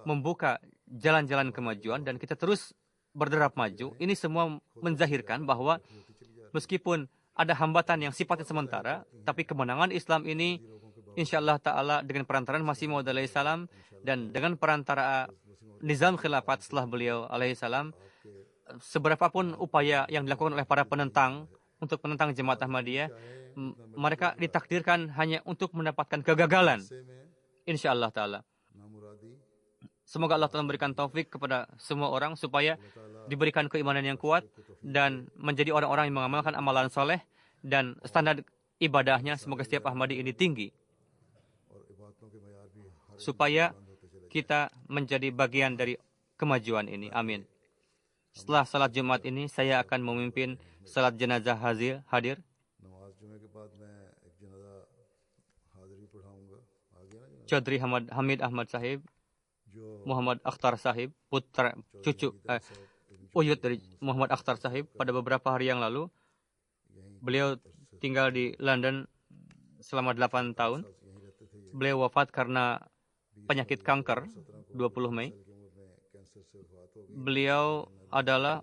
B: membuka jalan-jalan kemajuan, dan kita terus berderap maju. Ini semua menzahirkan bahwa meskipun ada hambatan yang sifatnya sementara, tapi kemenangan Islam ini insyaallah Ta'ala dengan perantaraan Masih Maud alaihissalam dan dengan perantara nizam khilafat setelah beliau alaihissalam, seberapapun upaya yang dilakukan oleh para penentang untuk menentang jemaat Ahmadiyah, mereka ditakdirkan hanya untuk mendapatkan kegagalan insyaallah Ta'ala. Semoga Allah Ta'ala memberikan taufik kepada semua orang supaya diberikan keimanan yang kuat dan menjadi orang-orang yang mengamalkan amalan soleh, dan standar ibadahnya semoga setiap Ahmadi ini tinggi, supaya kita menjadi bagian dari kemajuan ini. Amin. Setelah salat Jumat ini, saya akan memimpin salat jenazah hadir. Chaudhry Hamid Ahmad Sahib, Muhammad Akhtar Sahib, uyut dari Muhammad Akhtar Sahib, pada beberapa hari yang lalu. Beliau tinggal di London selama 8 tahun. Beliau wafat karena penyakit kanker 20 Mei. Beliau adalah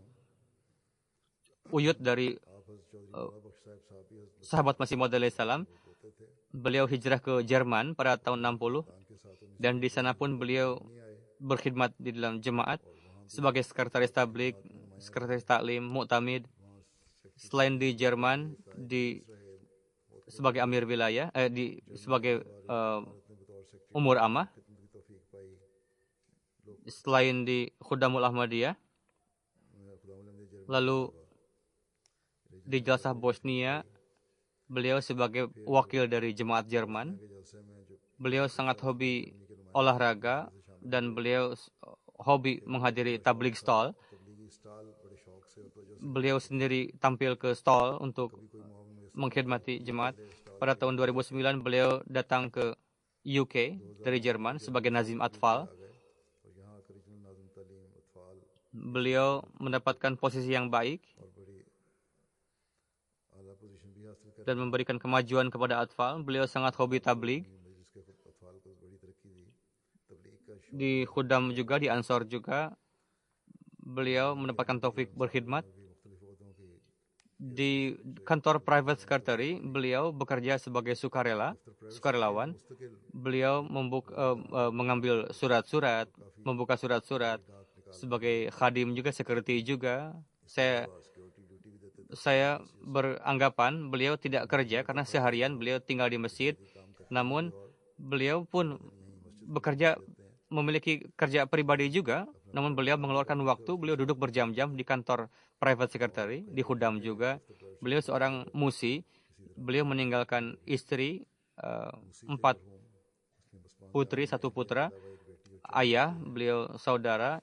B: uyut dari sahabat Masih Maud alaihissalam. Beliau hijrah ke Jerman pada tahun 60, dan di sana pun beliau berkhidmat di dalam jemaat sebagai sekretaris tabligh, sekretaris taklim, muktamid. Selain di Jerman, sebagai amir wilayah, sebagai umur amah. Selain di Khudamul Ahmadiyah, lalu di Jalsah Bosnia, beliau sebagai wakil dari jemaat Jerman. Beliau sangat hobi olahraga, dan beliau hobi menghadiri tabligh stall. Beliau sendiri tampil ke stall untuk mengkhidmati jemaat. Pada tahun 2009 beliau datang ke UK dari Jerman sebagai Nazim Atfal. Beliau mendapatkan posisi yang baik dan memberikan kemajuan kepada Atfal. Beliau sangat hobi tabligh. Di Khudam juga, di Ansor juga, beliau mendapatkan taufik berkhidmat. Di kantor private secretary, beliau bekerja sebagai sukarelawan. Beliau mengambil surat-surat, membuka surat-surat. Sebagai khadim juga, security juga. Saya beranggapan beliau tidak kerja karena seharian beliau tinggal di masjid. Namun beliau pun bekerja, memiliki kerja pribadi juga. Namun beliau mengeluarkan waktu, beliau duduk berjam-jam di kantor private secretary, di Khudam juga. Beliau seorang musi, beliau meninggalkan istri, 4 putri, 1 putra, ayah, beliau saudara.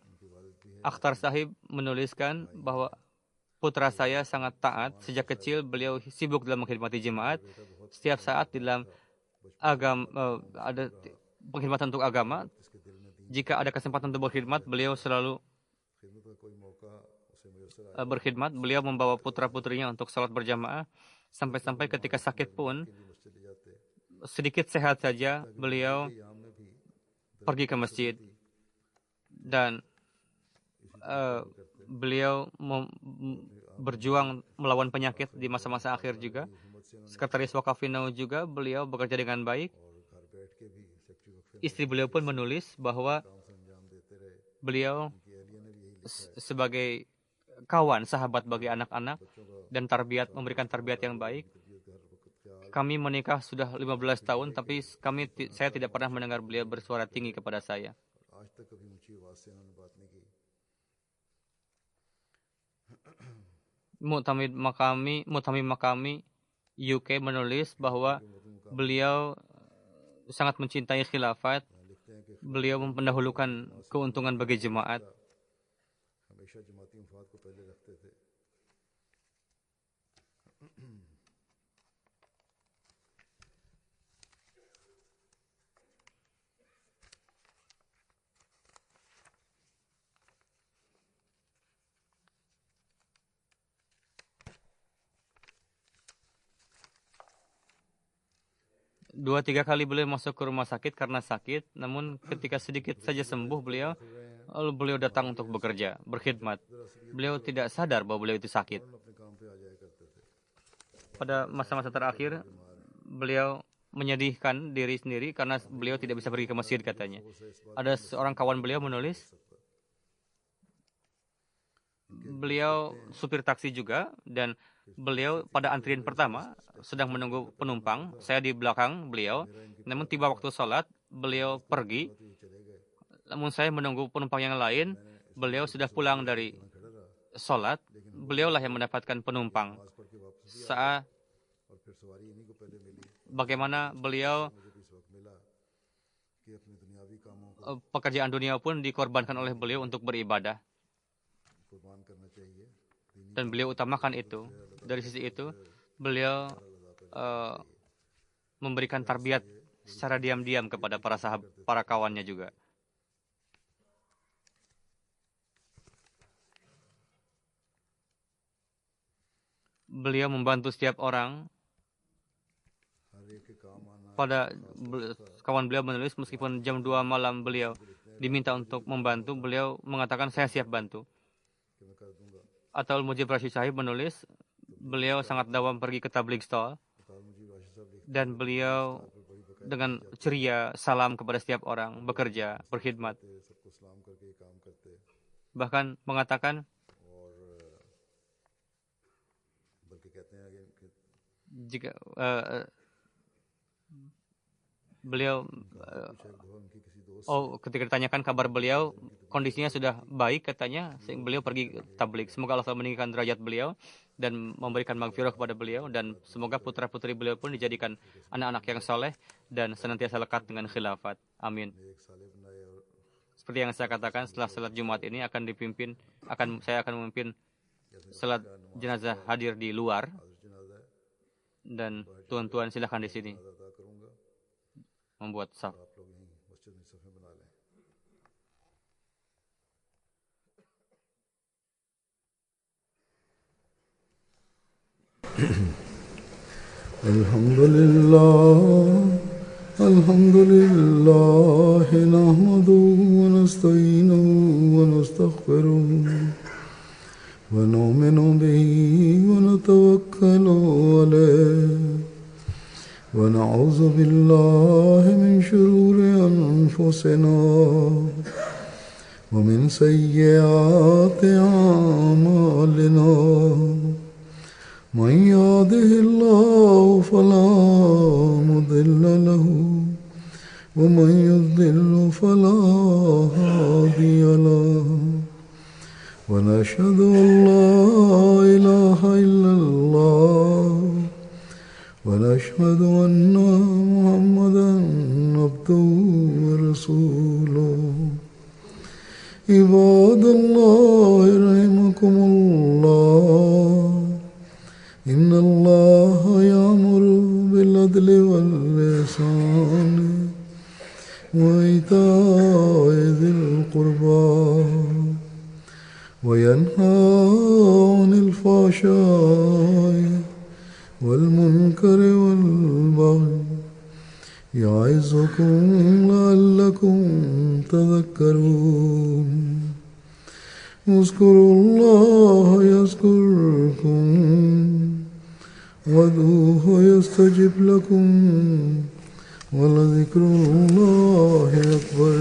B: Akhtar Sahib menuliskan bahwa putra saya sangat taat. Sejak kecil beliau sibuk dalam mengkhidmati jemaat. Setiap saat dalam ada pengkhidmatan untuk agama. Jika ada kesempatan untuk berkhidmat, beliau selalu berkhidmat. Beliau membawa putra-putrinya untuk salat berjamaah. Sampai-sampai ketika sakit pun, sedikit sehat saja, beliau pergi ke masjid. Dan beliau berjuang melawan penyakit di masa-masa akhir juga. Sekretaris Wakaf Finau juga beliau bekerja dengan baik. Istri beliau pun menulis bahwa beliau sebagai kawan, sahabat bagi anak-anak dan memberikan tarbiyat yang baik. Kami menikah sudah 15 tahun, tapi saya tidak pernah mendengar beliau bersuara tinggi kepada saya. Mu'tamim Makami UK menulis bahwa beliau sangat mencintai khilafat. Beliau mendahulukan keuntungan bagi jemaat. Dua tiga kali beliau masuk ke rumah sakit karena sakit, namun ketika sedikit saja sembuh lalu beliau datang untuk bekerja, berkhidmat. Beliau tidak sadar bahwa beliau itu sakit. Pada masa-masa terakhir, beliau menyedihkan diri sendiri karena beliau tidak bisa pergi ke masjid katanya. Ada seorang kawan beliau menulis, beliau supir taksi juga, dan beliau pada antrian pertama sedang menunggu penumpang. Saya di belakang beliau. Namun tiba waktu sholat, beliau pergi. Namun saya menunggu penumpang yang lain. Beliau sudah pulang dari sholat. Beliaulah yang mendapatkan penumpang. Bagaimana beliau pekerjaan dunia pun dikorbankan oleh beliau untuk beribadah. Dan beliau utamakan itu. Dari sisi itu, beliau memberikan tarbiyat secara diam-diam kepada para kawannya juga. Beliau membantu setiap orang. Pada kawan beliau menulis, meskipun jam 2 malam beliau diminta untuk membantu, beliau mengatakan, saya siap bantu. Atau Mujib Rashid Sahib menulis, beliau sangat dawam pergi ke tabligh stall. Dan beliau dengan ceria salam kepada setiap orang, bekerja, berkhidmat. Bahkan mengatakan, jika beliau ketika ditanyakan kabar beliau, kondisinya sudah baik katanya, sehingga beliau pergi ke tabligh. Semoga Allah meninggikan derajat beliau dan memberikan maghfirah kepada beliau, dan semoga putra-putri beliau pun dijadikan anak-anak yang soleh dan senantiasa lekat dengan khilafat. Amin. Seperti yang saya katakan, setelah salat Jumat ini saya akan memimpin salat jenazah hadir di luar, dan tuan-tuan silakan di sini membuat saf. Alhamdulillah nahmaduhu wa nasta'inuhu wa nastaghfiruh wa nu'minu bihi wa natawakkalu alayhi wa na'udzu billahi min shururi anfusina wa min sayyiati a'malina. من يهده الله فلا مضل له ومن يضلل فلا هادي له ونشهد أن لا إله إلا الله
A: ونشهد أن محمدا عبده ورسوله عباد الله رحمكم الله إن الله يأمر بالعدل والإحسان وإيتاء ذي القربى وينهى عن الفحشاء والمنكر والبغي يعظكم لعلكم تذكرون اذكروا الله يذكركم وادعوه يستجب لكم ولذكر الله أكبر